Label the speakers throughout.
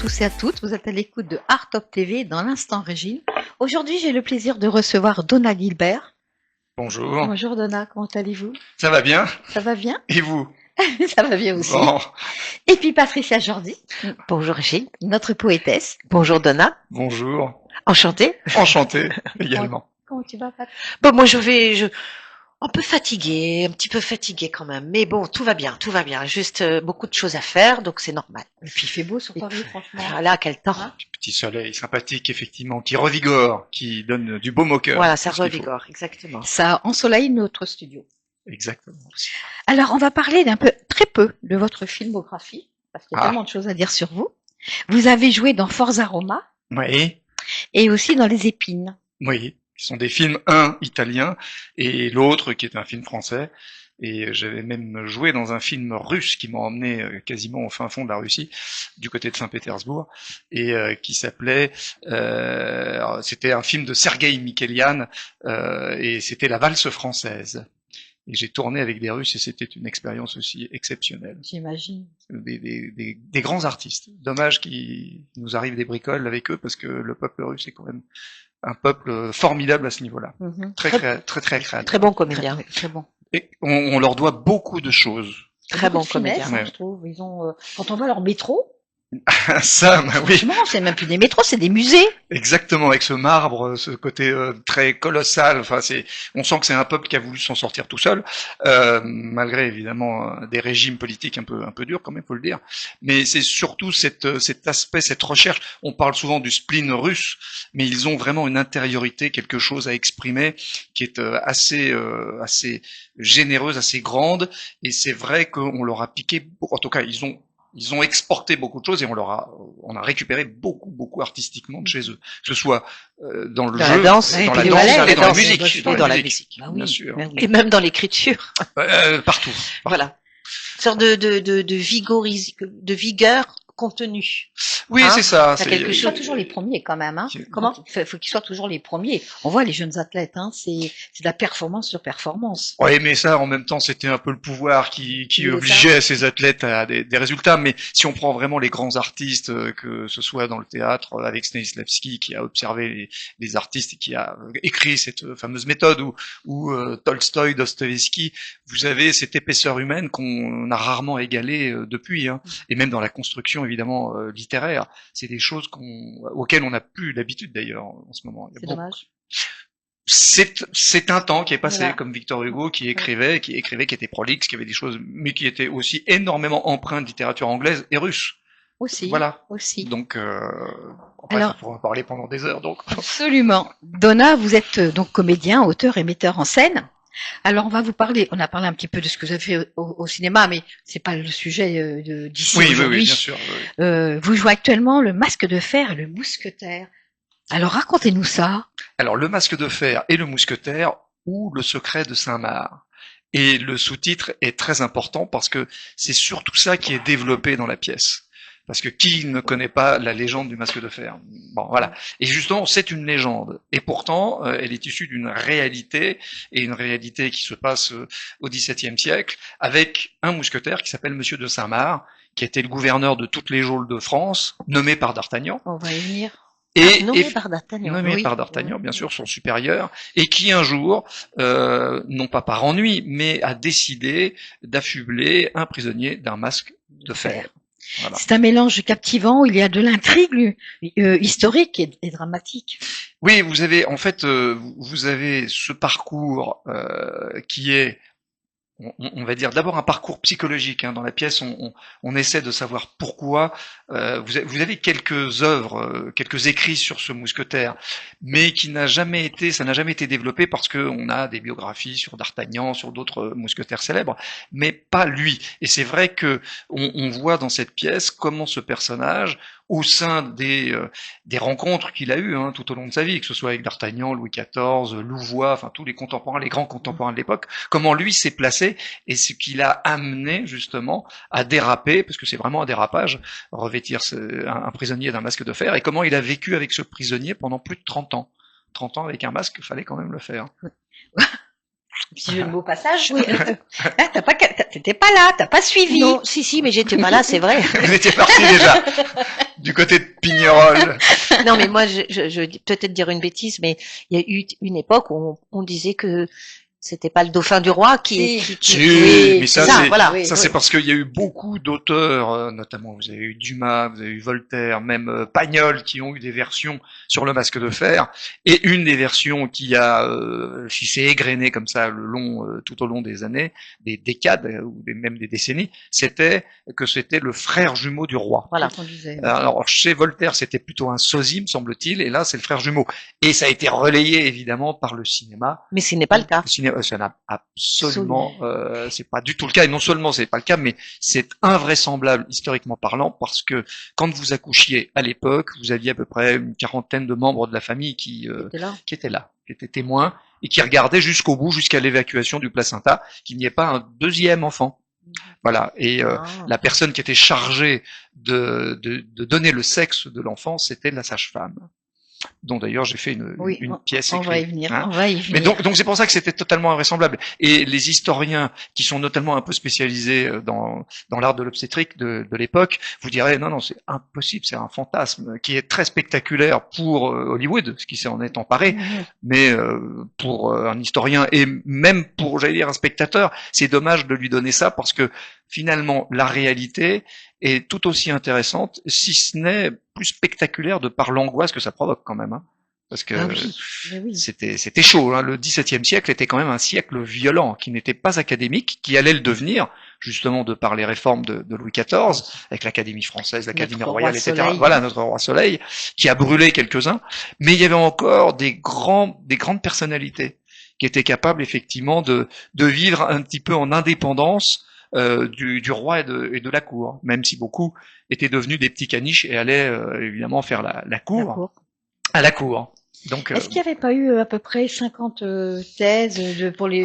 Speaker 1: tous et à toutes, vous êtes à l'écoute de Art Top TV dans l'Instant Régine. Aujourd'hui, j'ai le plaisir de recevoir Donna Gilbert.
Speaker 2: Bonjour.
Speaker 1: Bonjour Donna, comment allez-vous?
Speaker 2: Ça va bien?
Speaker 1: Ça va bien?
Speaker 2: Et vous?
Speaker 1: Ça va bien aussi.
Speaker 2: Bon.
Speaker 1: Et puis Patricia Jordi.
Speaker 3: Bonjour Régine.
Speaker 1: Notre poétesse.
Speaker 3: Bonjour Donna.
Speaker 2: Bonjour.
Speaker 3: Enchantée.
Speaker 2: Enchanté également.
Speaker 1: Comment tu vas, Pat?
Speaker 3: Bon, moi un peu fatiguée, un petit peu fatiguée quand même. Mais bon, tout va bien, tout va bien. Juste beaucoup de choses à faire, donc c'est normal.
Speaker 1: Et puis il fait beau sur Paris, franchement.
Speaker 3: Voilà, quel temps.
Speaker 1: Hein?
Speaker 2: Petit soleil sympathique, effectivement, qui revigore, qui donne du baume au cœur.
Speaker 3: Voilà, ça
Speaker 2: C'est ce qu'il
Speaker 3: revigore, exactement.
Speaker 1: Ça ensoleille notre studio.
Speaker 2: faut. Exactement.
Speaker 1: Alors, on va parler très peu de votre filmographie, parce qu'il y a
Speaker 2: Ah.
Speaker 1: tellement de choses à dire sur vous. Vous avez joué dans Forza Roma
Speaker 2: Oui,
Speaker 1: et aussi dans Les Épines.
Speaker 2: oui. Ce sont des films, un italien et l'autre qui est un film français. Et j'avais même joué dans un film russe qui m'a emmené quasiment au fin fond de la Russie, du côté de Saint-Pétersbourg, et qui s'appelait, c'était un film de Sergueï Mikelian, et c'était La valse française. Et j'ai tourné avec des Russes et c'était une expérience aussi exceptionnelle.
Speaker 1: J'imagine.
Speaker 2: Des grands artistes. Dommage qu'il nous arrive des bricoles avec eux parce que le peuple russe est quand même un peuple formidable à ce niveau-là.
Speaker 1: Mhm.
Speaker 2: Très créatif.
Speaker 3: Très bon comédien.
Speaker 1: Très bon.
Speaker 2: Et on leur doit beaucoup de choses.
Speaker 3: Très bon
Speaker 1: Beaucoup de finesse,
Speaker 3: comédien.
Speaker 2: Ouais.
Speaker 1: je trouve. Ils ont, quand on voit leur métro,
Speaker 2: Ça, bah oui,
Speaker 1: franchement, c'est même plus des métros, c'est des musées.
Speaker 2: exactement, avec ce marbre, ce côté très colossal. Enfin, on sent que c'est un peuple qui a voulu s'en sortir tout seul, malgré évidemment des régimes politiques un peu durs, quand même, faut le dire. Mais c'est surtout cet aspect, cette recherche. On parle souvent du spleen russe, mais ils ont vraiment une intériorité, quelque chose à exprimer, qui est assez généreuse, assez grande. Et c'est vrai qu'on leur a piqué, en tout cas, ils ont exporté beaucoup de choses et on a récupéré beaucoup artistiquement de chez eux. Que ce soit dans le
Speaker 3: Dans
Speaker 2: jeu,
Speaker 3: la danse,
Speaker 2: dans
Speaker 1: et
Speaker 2: la
Speaker 1: puis
Speaker 2: danse
Speaker 1: les ballets,
Speaker 2: et dans la
Speaker 3: danse,
Speaker 2: musique.
Speaker 3: et dans la musique.
Speaker 1: Bah oui,
Speaker 2: Bien sûr.
Speaker 1: bah oui.
Speaker 3: Et même dans l'écriture.
Speaker 2: Partout.
Speaker 3: Voilà. Une sorte de vigueur contenue.
Speaker 2: Oui,
Speaker 3: Hein,
Speaker 2: c'est ça.
Speaker 3: t'as quelque
Speaker 1: Ils
Speaker 3: chose-
Speaker 1: soient toujours les premiers quand même. Hein.
Speaker 3: Comment
Speaker 1: Faut qu'ils soient toujours les premiers. On voit les jeunes athlètes, hein, c'est de la performance sur performance.
Speaker 2: Ouais, mais ça, en même temps, c'était un peu le pouvoir qui
Speaker 1: voulait
Speaker 2: obligeait ces athlètes à des résultats. Mais si on prend vraiment les grands artistes, que ce soit dans le théâtre, avec Stanislavski, qui a observé les artistes et qui a écrit cette fameuse méthode, ou Tolstoï, Dostoïevski, vous avez cette épaisseur humaine qu'on a rarement égalée depuis. Hein. Et même dans la construction, évidemment, littéraire, c'est des choses auxquelles on n'a plus l'habitude d'ailleurs en ce moment. Il y a
Speaker 1: C'est
Speaker 2: beaucoup-
Speaker 1: dommage.
Speaker 2: C'est un temps qui est passé,
Speaker 1: Voilà.
Speaker 2: comme Victor Hugo, qui écrivait, qui était prolixe, qui avait des choses, mais qui était aussi énormément empreint de littérature anglaise et russe.
Speaker 1: Aussi.
Speaker 2: Voilà.
Speaker 1: Aussi.
Speaker 2: Donc, après,
Speaker 1: Alors-
Speaker 2: on pourra en parler pendant des heures, donc.
Speaker 1: Absolument. Donna, vous êtes donc comédien, auteur et metteur en scène. Alors on va vous parler, on a parlé un petit peu de ce que vous avez fait au cinéma, mais c'est pas le sujet d'ici aujourd'hui.
Speaker 2: bien sûr. Oui.
Speaker 1: Vous jouez actuellement le Masque de Fer et le Mousquetaire. Alors racontez-nous ça.
Speaker 2: Alors, Le Masque de Fer et le Mousquetaire, ou Le Secret de Saint-Marc. Et le sous-titre est très important parce que c'est surtout ça qui est développé dans la pièce. Parce que qui ne connaît pas la légende du Masque de Fer? Bon, voilà. Et justement, c'est une légende. Et pourtant, elle est issue d'une réalité, et une réalité qui se passe au XVIIe siècle, avec un mousquetaire qui s'appelle Monsieur de Saint-Marc, qui était le gouverneur de toutes les geôles de France, nommé par D'Artagnan.
Speaker 1: On va y venir.
Speaker 2: Et,
Speaker 3: Nommé
Speaker 2: et-
Speaker 3: par D'Artagnan.
Speaker 2: nommé
Speaker 1: Oui.
Speaker 2: par D'Artagnan, bien sûr, son supérieur, et qui un jour, non pas par ennui, mais a décidé d'affubler un prisonnier d'un masque de fer. Voilà.
Speaker 1: C'est un mélange captivant, il y a de l'intrigue historique et dramatique.
Speaker 2: Oui, vous avez en fait, vous avez ce parcours qui est, on va dire, d'abord un parcours psychologique. Hein. Dans la pièce, on essaie de savoir pourquoi. Vous avez quelques œuvres, quelques écrits sur ce mousquetaire, mais ça n'a jamais été développé parce que on a des biographies sur D'Artagnan, sur d'autres mousquetaires célèbres, mais pas lui. Et c'est vrai que on voit dans cette pièce comment ce personnage, au sein des rencontres qu'il a eues hein, tout au long de sa vie, que ce soit avec D'Artagnan, Louis XIV, Louvois, enfin tous les contemporains, les grands contemporains de l'époque, comment lui s'est placé et ce qui l'a amené justement à déraper, parce que c'est vraiment un dérapage, revêtir un prisonnier d'un masque de fer, et comment il a vécu avec ce prisonnier pendant plus de 30 ans. 30 ans avec un masque, il fallait quand même le faire.
Speaker 1: petit jeu de mots passage. Oui. T'étais pas là, t'as pas suivi.
Speaker 3: Non, si, mais j'étais pas là, c'est vrai.
Speaker 2: Vous étiez parti déjà du côté de Pignerol.
Speaker 3: Non, mais moi, je vais peut-être dire une bêtise, mais il y a eu une époque où on disait que c'était pas le dauphin du roi qui
Speaker 2: oui, mais ça c'est
Speaker 3: voilà.
Speaker 2: C'est parce qu'il y a eu beaucoup d'auteurs, notamment vous avez eu Dumas, vous avez eu Voltaire, même Pagnol, qui ont eu des versions sur le Masque de Fer, et une des versions qui s'est égrenée comme ça tout au long des années, des décades ou même des décennies, c'était le frère jumeau du roi.
Speaker 3: Voilà.
Speaker 2: Alors chez Voltaire c'était plutôt un sosie, me semble-t-il, et là c'est le frère jumeau, et ça a été relayé évidemment par le cinéma.
Speaker 3: Mais ce n'est pas le cas.
Speaker 2: Ça n'a absolument, c'est pas du tout le cas. Et non seulement c'est pas le cas, mais c'est invraisemblable historiquement parlant, parce que quand vous accouchiez à l'époque, vous aviez à peu près une quarantaine de membres de la famille qui étaient là, qui étaient témoins et qui regardaient jusqu'au bout, jusqu'à l'évacuation du placenta, qu'il n'y ait pas un deuxième enfant. Voilà. Et la personne qui était chargée de donner le sexe de l'enfant, c'était la sage-femme, dont d'ailleurs j'ai fait une pièce écrite.
Speaker 1: On va y venir.
Speaker 2: Mais donc c'est pour ça que c'était totalement invraisemblable. Et les historiens qui sont notamment un peu spécialisés dans l'art de l'obstétrique de l'époque vous diraient non, c'est impossible, c'est un fantasme qui est très spectaculaire pour Hollywood, ce qui s'en est emparé, mais pour un historien et même pour, j'allais dire, un spectateur, c'est dommage de lui donner ça, parce que finalement la réalité est tout aussi intéressante, si ce n'est plus spectaculaire, de par l'angoisse que ça provoque quand même, hein. Parce que c'était chaud, hein. Le XVIIe siècle était quand même un siècle violent, qui n'était pas académique, qui allait le devenir, justement de par les réformes de Louis XIV, avec l'Académie française, l'Académie royale, etc.
Speaker 1: Soleil.
Speaker 2: Voilà, notre roi Soleil, qui a brûlé quelques-uns, mais il y avait encore des grandes personnalités qui étaient capables effectivement de vivre un petit peu en indépendance du roi et de la cour, même si beaucoup étaient devenus des petits caniches et allaient évidemment faire la cour à la cour. Donc,
Speaker 1: est-ce qu'il n'y avait pas eu à peu près 50 thèses pour les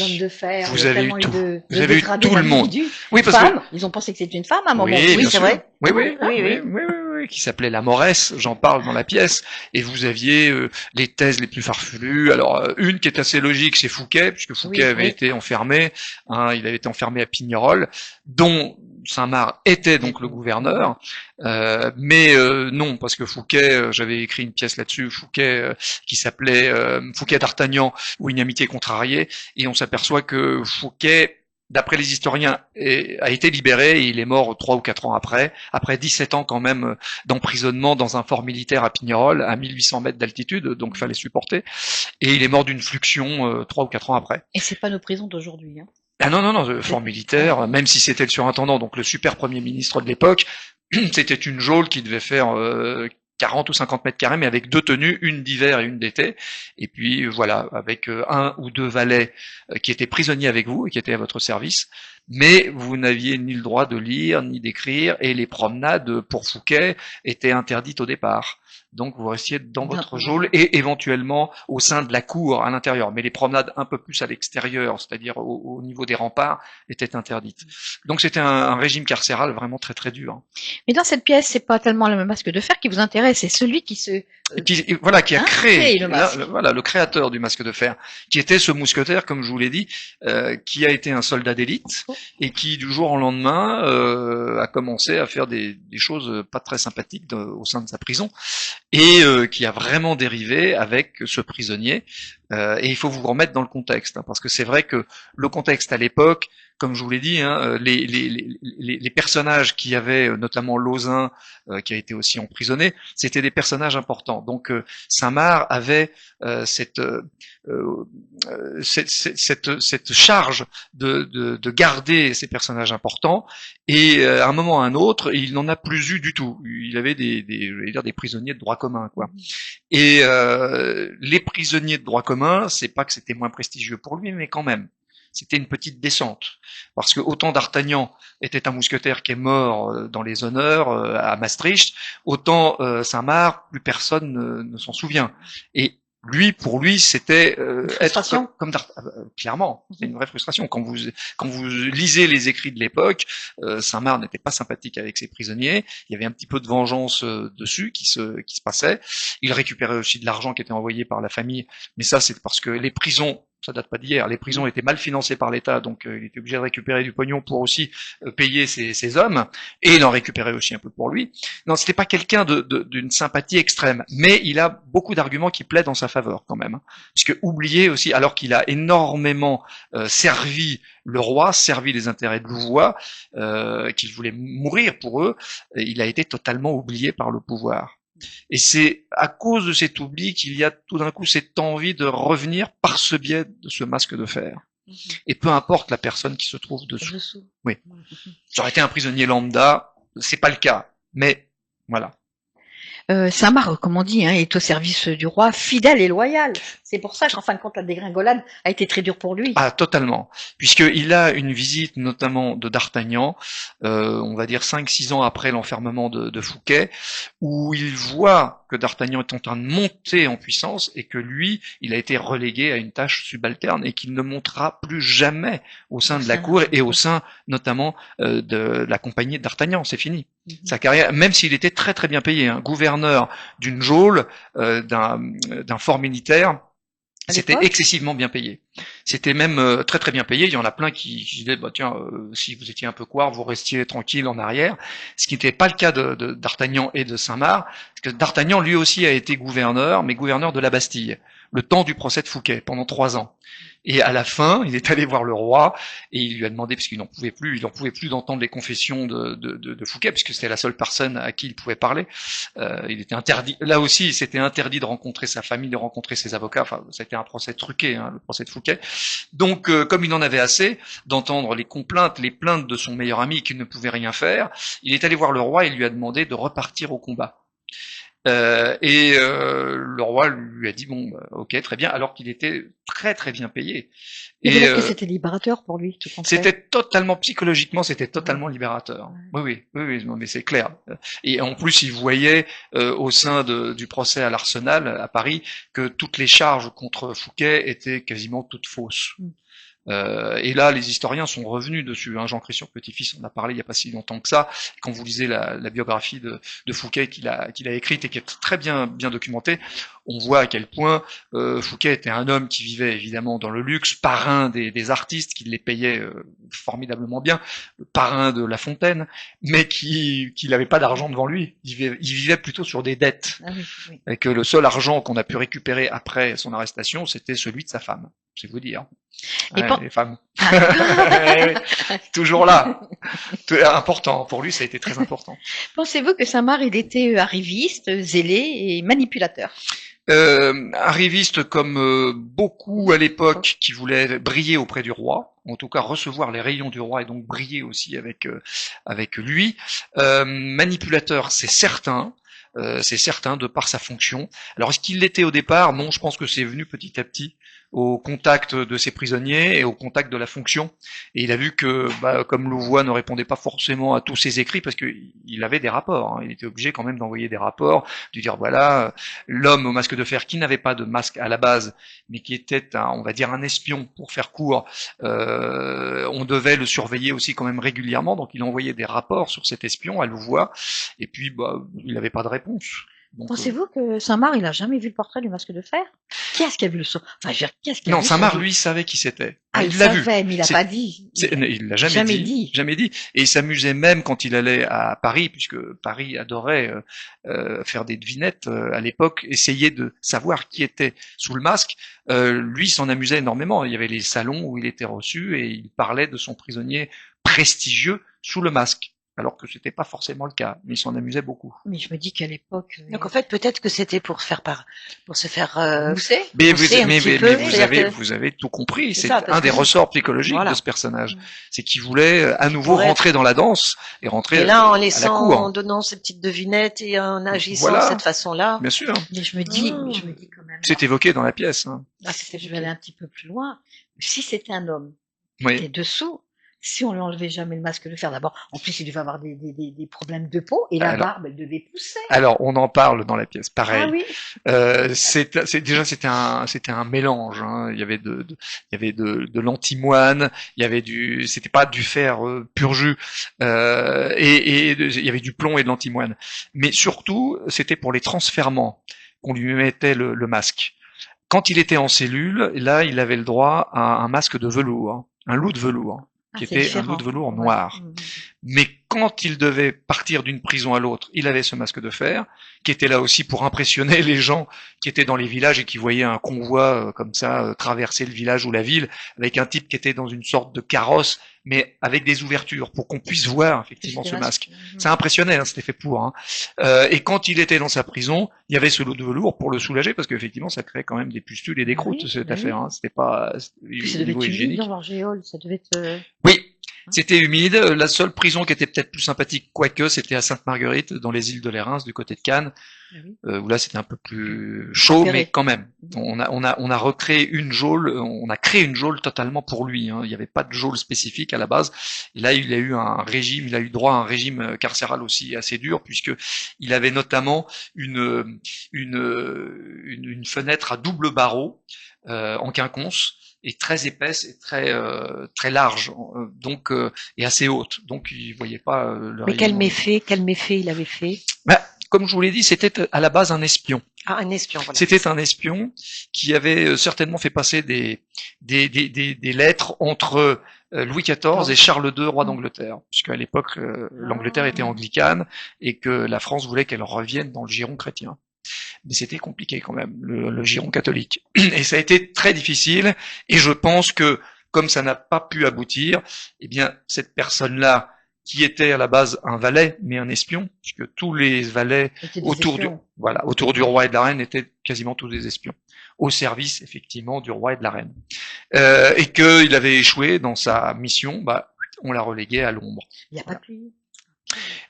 Speaker 1: hommes de fer?
Speaker 2: Vous avez eu tout. Vous avez eu
Speaker 1: tout
Speaker 2: le monde.
Speaker 1: Oui, parce que ils ont pensé que c'était une femme à un moment.
Speaker 2: Oui,
Speaker 1: c'est vrai.
Speaker 2: Oui, qui s'appelait La Moresse, j'en parle dans la pièce, et vous aviez les thèses les plus farfelues. Alors, une qui est assez logique, c'est Fouquet, puisque Fouquet avait été enfermé, hein, il avait été enfermé à Pignerol, dont Saint-Marc était donc le gouverneur, mais non, parce que Fouquet, j'avais écrit une pièce là-dessus, Fouquet qui s'appelait Fouquet d'Artagnan ou Une amitié contrariée, et on s'aperçoit que Fouquet, d'après les historiens, a été libéré, et il est mort 3 ou 4 ans après 17 ans quand même d'emprisonnement dans un fort militaire à Pignerol, à 1800 mètres d'altitude, donc fallait supporter, et il est mort d'une fluxion 3 ou 4 ans après.
Speaker 1: Et c'est pas nos prisons d'aujourd'hui, hein.
Speaker 2: Ah non, fort militaire, même si c'était le surintendant, donc le super premier ministre de l'époque, c'était une geôle qui devait faire 40 ou 50 mètres carrés, mais avec 2 tenues, une d'hiver et une d'été, et puis voilà, avec 1 ou 2 valets qui étaient prisonniers avec vous et qui étaient à votre service, mais vous n'aviez ni le droit de lire, ni d'écrire, et les promenades pour Fouquet étaient interdites au départ. Donc vous restiez dans votre geôle et éventuellement au sein de la cour à l'intérieur, mais les promenades un peu plus à l'extérieur, c'est-à-dire au niveau des remparts, étaient interdites. Donc c'était un régime carcéral vraiment très très dur.
Speaker 1: Mais dans cette pièce, c'est pas tellement le Masque de Fer qui vous intéresse, c'est celui qui
Speaker 2: a créé le créateur du Masque de Fer, qui était ce mousquetaire, comme je vous l'ai dit, qui a été un soldat d'élite et qui du jour au lendemain a commencé à faire des choses pas très sympathiques au sein de sa prison, et qui a vraiment dérivé avec ce prisonnier. Et il faut vous remettre dans le contexte, hein, parce que c'est vrai que le contexte à l'époque, comme je vous l'ai dit, hein, les personnages qui avaient, notamment Lauzun, qui a été aussi emprisonné, c'était des personnages importants. Donc Saint-Marc avait cette charge de garder ces personnages importants, et à un moment ou à un autre, il n'en a plus eu du tout. Il avait des prisonniers de droit commun, quoi. Et les prisonniers de droit commun, c'est pas que c'était moins prestigieux pour lui, mais quand même, c'était une petite descente, parce que autant d'Artagnan était un mousquetaire qui est mort dans les honneurs à Maastricht, autant Saint-Marc, plus personne ne s'en souvient. Et pour lui, c'était être comme clairement, c'est une vraie frustration. Quand vous lisez les écrits de l'époque, Saint-Marc n'était pas sympathique avec ses prisonniers. Il y avait un petit peu de vengeance dessus qui se passait. Il récupérait aussi de l'argent qui était envoyé par la famille, mais ça c'est parce que les prisons ça date pas d'hier. Les prisons étaient mal financées par l'État, donc il était obligé de récupérer du pognon pour aussi payer ses hommes, et il en récupérait aussi un peu pour lui. Non, c'était pas quelqu'un d'une sympathie extrême, mais il a beaucoup d'arguments qui plaident en sa faveur quand même, hein. Puisque oubliez aussi, alors qu'il a énormément servi le roi, servi les intérêts de Louvois, qu'il voulait mourir pour eux, il a été totalement oublié par le pouvoir. Et c'est à cause de cet oubli qu'il y a tout d'un coup cette envie de revenir par ce biais de ce masque de fer. Et peu importe la personne qui se trouve dessous. Oui. Ça aurait été un prisonnier lambda, c'est pas le cas. Mais voilà.
Speaker 1: Saint-Marc, comme on dit, hein, est au service du roi, fidèle et loyal. C'est pour ça qu'en fin de compte, la dégringolade a été très dure pour lui.
Speaker 2: Ah, totalement. Puisqu'il a une visite notamment de d'Artagnan, on va dire 5-6 ans après l'enfermement de Fouquet, où il voit que d'Artagnan est en train de monter en puissance et que lui, il a été relégué à une tâche subalterne et qu'il ne montera plus jamais au sein de la cour et au sein notamment de la compagnie d'Artagnan. C'est fini. Sa carrière, même s'il était très très bien payé, hein, gouverneur d'une geôle, d'un fort militaire, c'était excessivement bien payé. C'était même très très bien payé. Il y en a plein qui disaient, bah tiens, si vous étiez un peu couard, vous restiez tranquille en arrière. Ce qui n'était pas le cas d'Artagnan et de Saint-Marc, parce que d'Artagnan lui aussi a été gouverneur, mais gouverneur de la Bastille, le temps du procès de Fouquet, pendant 3 ans. Et à la fin, il est allé voir le roi et il lui a demandé, parce qu'il n'en pouvait plus, d'entendre les confessions de Fouquet, puisque c'était la seule personne à qui il pouvait parler. Il était interdit. Là aussi, c'était interdit de rencontrer sa famille, de rencontrer ses avocats. Enfin, c'était un procès truqué, hein, le procès de Fouquet. Donc, comme il en avait assez d'entendre les plaintes de son meilleur ami qui ne pouvait rien faire, il est allé voir le roi et lui a demandé de repartir au combat. Le roi lui a dit bon, ok, très bien, alors qu'il était très très bien payé.
Speaker 1: Et que c'était libérateur pour lui, tout compte fait.
Speaker 2: C'était totalement psychologiquement, c'était totalement libérateur. Oui, non, mais c'est clair. Et en plus, il voyait au sein du procès à l'Arsenal à Paris que toutes les charges contre Fouquet étaient quasiment toutes fausses. Et là, les historiens sont revenus dessus. Hein. Jean-Christian Petit-Fils en a parlé il n'y a pas si longtemps que ça. Quand vous lisez la biographie de Fouquet qu'il a écrite et qui est très bien documentée, on voit à quel point Fouquet était un homme qui vivait évidemment dans le luxe, parrain des artistes, qui les payait formidablement bien, parrain de La Fontaine, mais qui n'avait pas d'argent devant lui. Il vivait plutôt sur des dettes. Ah oui. Et que le seul argent qu'on a pu récupérer après son arrestation, c'était celui de sa femme. C'est vous dire. Les femmes. Toujours là. Important. Pour lui, ça a été très important.
Speaker 1: Pensez-vous que Saint-Marc, il était arriviste, zélé et manipulateur?
Speaker 2: Arriviste comme beaucoup à l'époque qui voulaient briller auprès du roi, en tout cas recevoir les rayons du roi et donc briller aussi avec lui. Manipulateur, c'est certain de par sa fonction. Alors est-ce qu'il l'était au départ? Non, je pense que c'est venu petit à petit au contact de ses prisonniers et au contact de la fonction. Et il a vu que, comme Louvois ne répondait pas forcément à tous ses écrits, parce qu'il avait des rapports, hein, il était obligé quand même d'envoyer des rapports, de dire voilà, l'homme au masque de fer qui n'avait pas de masque à la base, mais qui était on va dire un espion pour faire court, on devait le surveiller aussi quand même régulièrement, donc il envoyait des rapports sur cet espion à Louvois, et puis il n'avait pas de réponse.
Speaker 1: Pensez-vous que Saint-Marc, il a jamais vu le portrait du masque de fer? Qui est-ce qui a vu le son? Enfin,
Speaker 2: non, Saint-Marc, lui, savait qui c'était.
Speaker 1: Ah, il l'a vu. Mais il l'a pas dit.
Speaker 2: Il l'a jamais dit. Jamais dit. Et il s'amusait même quand il allait à Paris, puisque Paris adorait faire des devinettes à l'époque, essayer de savoir qui était sous le masque. Lui, s'en amusait énormément. Il y avait les salons où il était reçu et il parlait de son prisonnier prestigieux sous le masque. Alors que c'était pas forcément le cas, mais il s'en amusait beaucoup.
Speaker 1: Mais je me dis qu'à l'époque.
Speaker 3: Donc en fait, peut-être que c'était pour se faire
Speaker 1: mousser.
Speaker 2: Mais vous avez tout compris. C'est un des ressorts psychologiques de ce personnage. C'est qu'il voulait à nouveau rentrer dans la danse et rentrer à la cour.
Speaker 3: Et là, en donnant ces petites devinettes et en agissant de cette façon-là.
Speaker 2: Bien sûr.
Speaker 1: Mais je me dis quand même.
Speaker 2: C'est évoqué dans la pièce. Hein.
Speaker 1: Je vais aller un petit peu plus loin. Si c'était un homme qui était dessous. Si on lui enlevait jamais le masque de fer, d'abord, en plus il devait avoir des problèmes de peau et la barbe elle devait pousser.
Speaker 2: Alors on en parle dans la pièce, pareil.
Speaker 1: Ah oui.
Speaker 2: C'était un mélange. Hein. Il y avait de l'antimoine, c'était pas du fer pur jus, et il y avait du plomb et de l'antimoine. Mais surtout c'était pour les transfèrements qu'on lui mettait le masque. Quand il était en cellule, là, il avait le droit à un masque de velours, un loup de velours, qui était un loup de velours noir. Ouais. Mais quand il devait partir d'une prison à l'autre, il avait ce masque de fer, qui était là aussi pour impressionner les gens qui étaient dans les villages et qui voyaient un convoi comme ça traverser le village ou la ville, avec un type qui était dans une sorte de carrosse, mais avec des ouvertures, pour qu'on puisse voir effectivement ce masque. Ça impressionnait, hein, c'était fait pour. Hein. Et quand il était dans sa prison, il y avait ce loup de velours pour le soulager, parce qu'effectivement, ça créait quand même des pustules et des croûtes, cette affaire. Hein. C'était pas
Speaker 1: ça devait être humide dans leur géole, ça devait être...
Speaker 2: Oui. C'était humide. La seule prison qui était peut-être plus sympathique, quoique, c'était à Sainte-Marguerite, dans les îles de l'Érins, du côté de Cannes, où là c'était un peu plus chaud, mais quand même. On a recréé une geôle, on a créé une geôle totalement pour lui. Hein. Il n'y avait pas de geôle spécifique à la base. Et là, il a eu un régime, il a eu droit à un régime carcéral aussi assez dur, puisque il avait notamment une fenêtre à double barreau en quinconce, et très épaisse et très large, donc et assez haute. Donc il voyait pas le
Speaker 3: Mais quel méfait il avait fait?
Speaker 2: Bah, comme je vous l'ai dit, c'était à la base un espion.
Speaker 3: Ah, un espion, voilà.
Speaker 2: C'était un espion qui avait certainement fait passer des lettres entre Louis XIV et Charles II, roi d'Angleterre, puisqu'à l'époque l'Angleterre était anglicane et que la France voulait qu'elle revienne dans le giron chrétien. Mais c'était compliqué quand même, le giron catholique. Et ça a été très difficile, et je pense que, comme ça n'a pas pu aboutir, eh bien, cette personne-là, qui était à la base un valet, mais un espion, puisque tous les valets autour du roi et de la reine étaient quasiment tous des espions, au service, effectivement, du roi et de la reine. Et qu'il avait échoué dans sa mission, bah, on l'a relégué à l'ombre.
Speaker 3: Il n'y a pas que lui.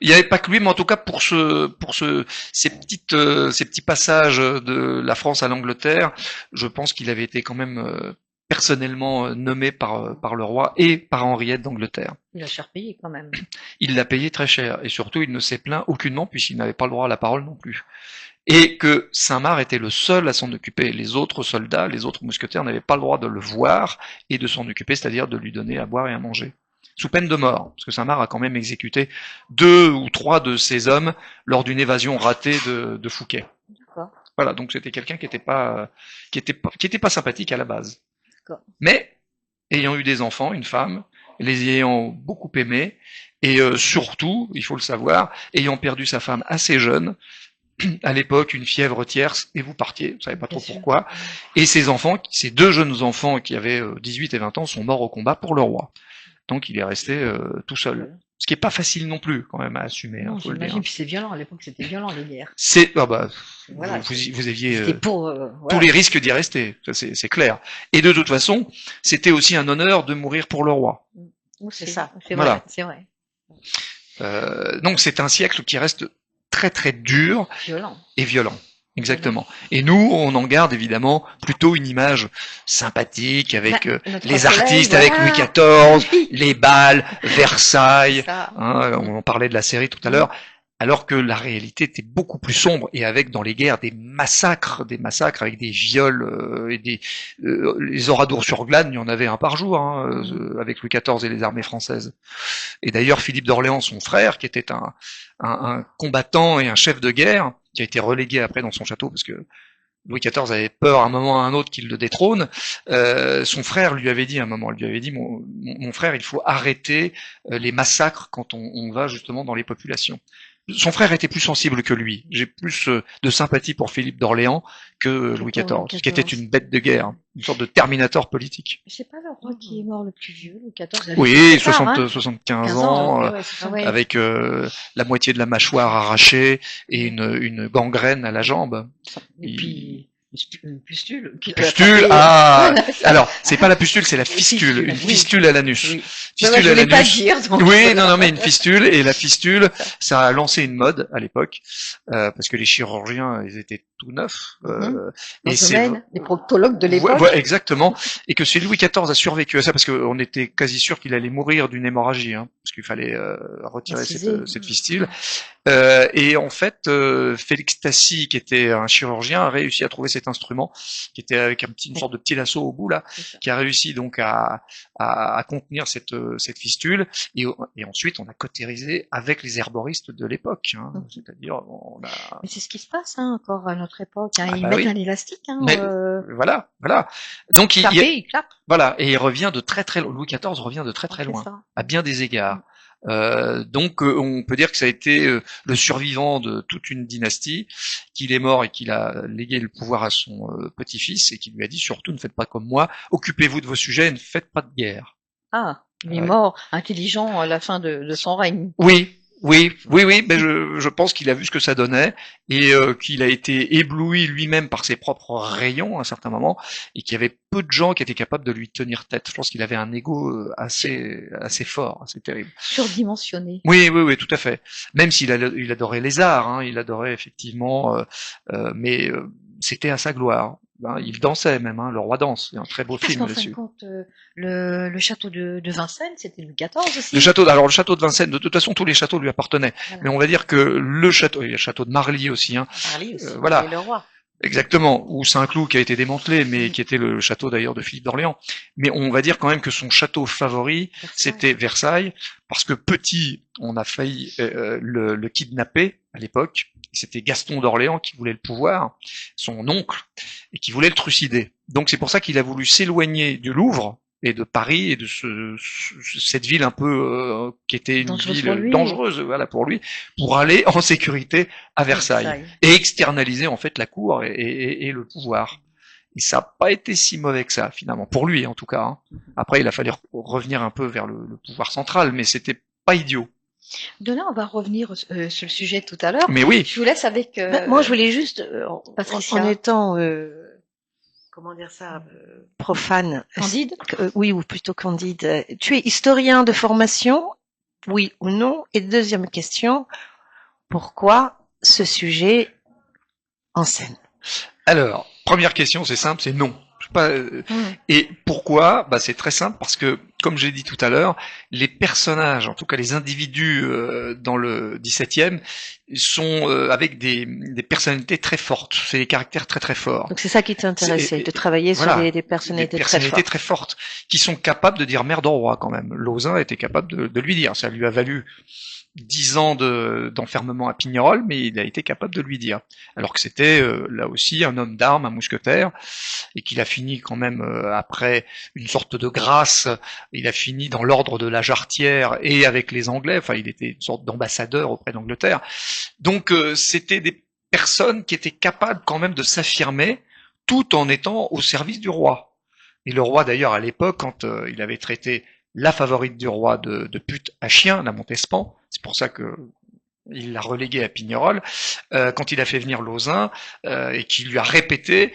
Speaker 2: Il n'y avait pas que lui, mais en tout cas pour ces petits passages de la France à l'Angleterre, je pense qu'il avait été quand même personnellement nommé par le roi et par Henriette d'Angleterre.
Speaker 1: Il a cher payé quand même.
Speaker 2: Il l'a payé très cher, et surtout il ne s'est plaint aucunement puisqu'il n'avait pas le droit à la parole non plus. Et que Saint-Marc était le seul à s'en occuper. Les autres soldats, les autres mousquetaires n'avaient pas le droit de le voir et de s'en occuper, c'est-à-dire de lui donner à boire et à manger. Sous peine de mort, parce que Saint-Marc a quand même exécuté 2 ou 3 de ses hommes lors d'une évasion ratée de Fouquet. Voilà, donc c'était quelqu'un qui était pas sympathique à la base. Mais ayant eu des enfants, une femme, les ayant beaucoup aimés, et surtout, il faut le savoir, ayant perdu sa femme assez jeune, à l'époque une fièvre tierce, et vous partiez, vous savez pas trop pourquoi, et ces enfants, ces 2 jeunes enfants qui avaient 18 et 20 ans, sont morts au combat pour le roi. Donc il est resté tout seul. Ce qui est pas facile non plus, quand même, à assumer.
Speaker 1: Non,
Speaker 2: hein, faut
Speaker 1: j'imagine, puis c'est violent, à l'époque c'était violent les guerres.
Speaker 2: Voilà, vous aviez
Speaker 1: voilà.
Speaker 2: tous les risques d'y rester, c'est clair. Et de toute façon, c'était aussi un honneur de mourir pour le roi.
Speaker 1: C'est ça, c'est
Speaker 2: voilà.
Speaker 1: vrai, c'est vrai.
Speaker 2: Donc c'est un siècle qui reste très très dur et violent. Exactement. Et nous, on en garde évidemment plutôt une image sympathique avec les artistes, avec Louis XIV, les bals, Versailles. Hein, on en parlait de la série tout à l'heure. Alors que la réalité était beaucoup plus sombre et avec dans les guerres des massacres avec des viols et les oradours sur Glane, il y en avait un par jour hein, avec Louis XIV et les armées françaises. Et d'ailleurs Philippe d'Orléans, son frère, qui était un combattant et un chef de guerre, qui a été relégué après dans son château parce que Louis XIV avait peur à un moment ou à un autre qu'il le détrône. Son frère lui avait dit à un moment, mon frère, il faut arrêter les massacres quand on va justement dans les populations. Son frère était plus sensible que lui. J'ai plus de sympathie pour Philippe d'Orléans que Louis XIV, qui était une bête de guerre, une sorte de terminator politique.
Speaker 1: C'est pas le roi qui est mort le plus vieux, Louis XIV.
Speaker 2: Oui, 75 ans, avec la moitié de la mâchoire arrachée et une gangrène à la jambe.
Speaker 1: Et puis une pustule.
Speaker 2: Alors, c'est pas la pustule, c'est la fistule. Une fistule à l'anus.
Speaker 1: Oui. Fistule à l'anus. Pas dire,
Speaker 2: oui, non, mais une fistule. Et la fistule, ça a lancé une mode à l'époque, parce que les chirurgiens, ils étaient tout neufs.
Speaker 1: Et les proctologues de l'époque.
Speaker 2: Ouais, exactement. Et que c'est Louis XIV a survécu à ça, parce qu'on était quasi sûr qu'il allait mourir d'une hémorragie, hein, parce qu'il fallait retirer cette fistule. Et en fait, Félix Tassi, qui était un chirurgien, a réussi à trouver cet instrument, qui était avec une sorte de petit lasso au bout là, qui a réussi donc à contenir cette fistule. Et ensuite, on a cautérisé avec les herboristes de l'époque, hein, c'est-à-dire on a.
Speaker 1: Mais c'est ce qui se passe hein, encore à notre notre époque. Hein.
Speaker 2: Ah
Speaker 1: Ils
Speaker 2: bah
Speaker 1: mettent
Speaker 2: oui.
Speaker 1: un élastique. Hein,
Speaker 2: Mais voilà, voilà. Donc
Speaker 1: il clappe.
Speaker 2: voilà, et il revient de très très loin. Louis XIV revient de très très loin,
Speaker 1: Ça.
Speaker 2: à bien des égards. Donc on peut dire que ça a été le survivant de toute une dynastie, qu'il est mort et qu'il a légué le pouvoir à son petit-fils et qui lui a dit surtout ne faites pas comme moi, occupez-vous de vos sujets et ne faites pas de guerre.
Speaker 1: Ah, il est mort intelligent à la fin de son règne.
Speaker 2: Oui. Oui, mais je pense qu'il a vu ce que ça donnait et qu'il a été ébloui lui-même par ses propres rayons à un certain moment et qu'il y avait peu de gens qui étaient capables de lui tenir tête. Je pense qu'il avait un ego assez fort, assez terrible.
Speaker 1: Surdimensionné.
Speaker 2: Oui, tout à fait. Même s'il il adorait les arts, hein, il adorait effectivement, mais c'était à sa gloire. Hein, il dansait même, hein, le roi danse. Il y a un très beau film là-dessus.
Speaker 1: Parce qu'en fin de compte, le château de Vincennes, c'était Louis XIV aussi.
Speaker 2: Le château de Vincennes, de toute façon, tous les châteaux lui appartenaient. Voilà. Mais on va dire que le château, il y a le château de Marly aussi, hein.
Speaker 3: Marly aussi,
Speaker 2: voilà.
Speaker 3: le roi.
Speaker 2: Exactement, ou Saint-Cloud qui a été démantelé, mais qui était le château d'ailleurs de Philippe d'Orléans. Mais on va dire quand même que son château favori, c'était Versailles, parce que petit, on a failli le kidnapper à l'époque. C'était Gaston d'Orléans qui voulait le pouvoir, son oncle, et qui voulait le trucider. Donc c'est pour ça qu'il a voulu s'éloigner du Louvre et de Paris et de cette ville un peu qui était une ville dangereuse, voilà, pour lui, pour aller en sécurité à Versailles. Et externaliser en fait la cour et le pouvoir. Et ça n'a pas été si mauvais que ça finalement, pour lui en tout cas. Hein. Après il a fallu revenir un peu vers le pouvoir central, mais c'était pas idiot.
Speaker 1: Donna, on va revenir sur le sujet tout à l'heure.
Speaker 2: Mais oui.
Speaker 1: Je vous laisse avec.
Speaker 3: Moi, je voulais juste,
Speaker 1: Patricia.
Speaker 3: en étant, comment dire ça, profane.
Speaker 1: Candide.
Speaker 3: Oui, ou plutôt candide. Tu es historien de formation, oui ou non? Et deuxième question, pourquoi ce sujet en scène?
Speaker 2: Alors, première question, c'est simple, c'est non. Et pourquoi? Bah, c'est très simple parce que, comme j'ai dit tout à l'heure, les personnages, en tout cas les individus dans le 17e, sont avec des personnalités très fortes. C'est des caractères très très forts.
Speaker 3: Donc c'est ça qui t'intéressait, de travailler sur des personnalités,
Speaker 2: très fortes, qui sont capables de dire merde au roi quand même. Lauzun était capable de lui dire. Ça lui a valu 10 ans d'enfermement à Pignerol, mais il a été capable de lui dire. Alors que c'était là aussi un homme d'armes, un mousquetaire, et qu'il a fini quand même après une sorte de grâce, il a fini dans l'ordre de la Jarretière et avec les Anglais, enfin il était une sorte d'ambassadeur auprès d'Angleterre. Donc c'était des personnes qui étaient capables quand même de s'affirmer tout en étant au service du roi. Et le roi d'ailleurs à l'époque, quand il avait traité la favorite du roi de pute à chien, la Montespan, c'est pour ça que il l'a relégué à Pignerol, quand il a fait venir Lauzun et qu'il lui a répété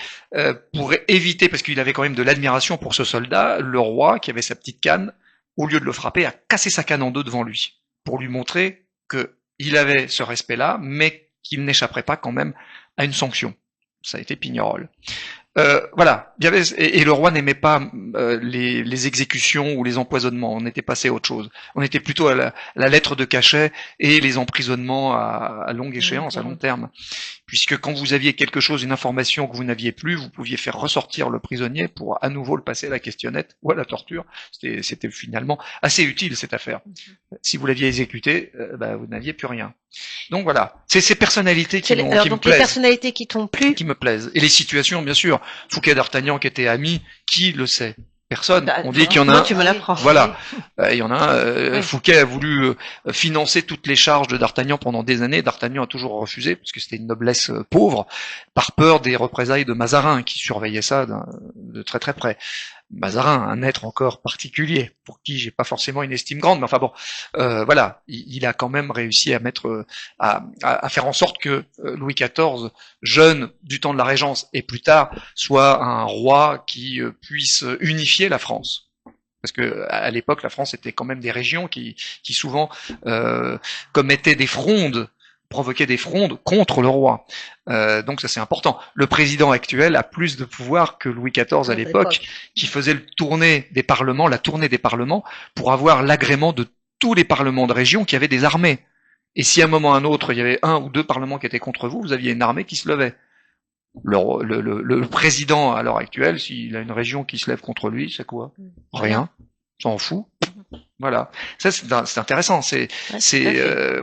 Speaker 2: pour éviter, parce qu'il avait quand même de l'admiration pour ce soldat, le roi qui avait sa petite canne, au lieu de le frapper, a cassé sa canne en deux devant lui, pour lui montrer que il avait ce respect-là, mais qu'il n'échapperait pas quand même à une sanction. Ça a été Pignerol. Voilà, il y avait, et le roi n'aimait pas les exécutions ou les empoisonnements. On était passé à autre chose. On était plutôt à la lettre de cachet et les emprisonnements à longue échéance, à long terme. Puisque quand vous aviez quelque chose, une information que vous n'aviez plus, vous pouviez faire ressortir le prisonnier pour à nouveau le passer à la questionnette ou à la torture. C'était finalement assez utile cette affaire. Si vous l'aviez exécuté, vous n'aviez plus rien. Donc voilà, c'est ces personnalités qui me plaisent.
Speaker 3: Les personnalités qui t'ont plu,
Speaker 2: qui me plaisent. Et les situations, bien sûr. Fouquet et d'Artagnan qui étaient amis, qui le sait? Personne. On dit qu'il y en a un.
Speaker 3: Tu me l'apprends.
Speaker 2: Voilà. Il y en a un. Fouquet a voulu financer toutes les charges de d'Artagnan pendant des années. D'Artagnan a toujours refusé parce que c'était une noblesse pauvre, par peur des représailles de Mazarin qui surveillait ça de très très près. Mazarin, un être encore particulier, pour qui j'ai pas forcément une estime grande, mais enfin bon, voilà, il a quand même réussi à mettre, à faire en sorte que Louis XIV, jeune du temps de la Régence et plus tard, soit un roi qui puisse unifier la France. Parce que à l'époque, la France était quand même des régions qui souvent commettaient des frondes, provoquaient des frondes contre le roi. Donc ça c'est important. Le président actuel a plus de pouvoir que Louis XIV à l'époque, qui faisait la tournée des parlements pour avoir l'agrément de tous les parlements de région qui avaient des armées. Et si à un moment ou à un autre il y avait un ou deux parlements qui étaient contre vous, vous aviez une armée qui se levait. Le président à l'heure actuelle, s'il a une région qui se lève contre lui, c'est quoi? Rien. S'en fout. Voilà, ça c'est intéressant.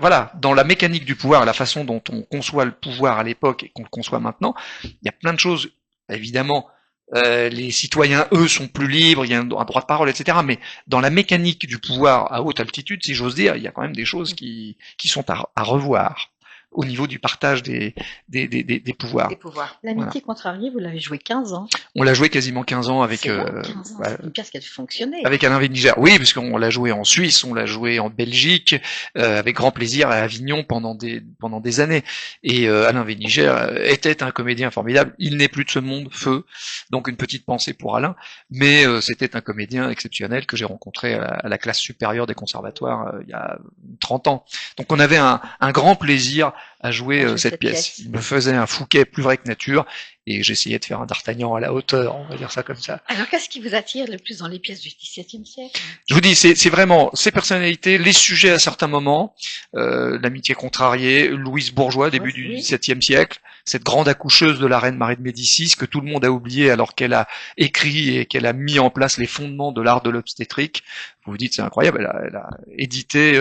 Speaker 2: Voilà, dans la mécanique du pouvoir, la façon dont on conçoit le pouvoir à l'époque et qu'on le conçoit maintenant, il y a plein de choses. Évidemment, les citoyens, eux, sont plus libres, il y a un droit de parole, etc. Mais dans la mécanique du pouvoir à haute altitude, si j'ose dire, il y a quand même des choses qui sont à revoir au niveau du partage des pouvoirs.
Speaker 1: L'amitié contrariée, vous l'avez joué 15 ans.
Speaker 2: On l'a joué quasiment 15 ans avec
Speaker 1: 15 ans, c'est une pièce qui a fonctionné.
Speaker 2: Avec Alain Véniger. Oui, puisqu'on l'a joué en Suisse, on l'a joué en Belgique, avec grand plaisir à Avignon pendant des années. Et Alain Véniger était un comédien formidable. Il n'est plus de ce monde, feu. Donc une petite pensée pour Alain, mais c'était un comédien exceptionnel que j'ai rencontré à la classe supérieure des conservatoires il y a 30 ans. Donc on avait un grand plaisir à jouer cette pièce. Il me faisait un Fouquet plus vrai que nature, et j'essayais de faire un D'Artagnan à la hauteur, on va dire ça comme ça.
Speaker 1: Alors qu'est-ce qui vous attire le plus dans les pièces du XVIIe siècle?
Speaker 2: Je vous dis, c'est vraiment ces personnalités, les sujets à certains moments, l'amitié contrariée, Louise Bourgeois, début du XVIIe siècle, cette grande accoucheuse de la reine Marie de Médicis que tout le monde a oublié alors qu'elle a écrit et qu'elle a mis en place les fondements de l'art de l'obstétrique. Vous vous dites, c'est incroyable, elle a édité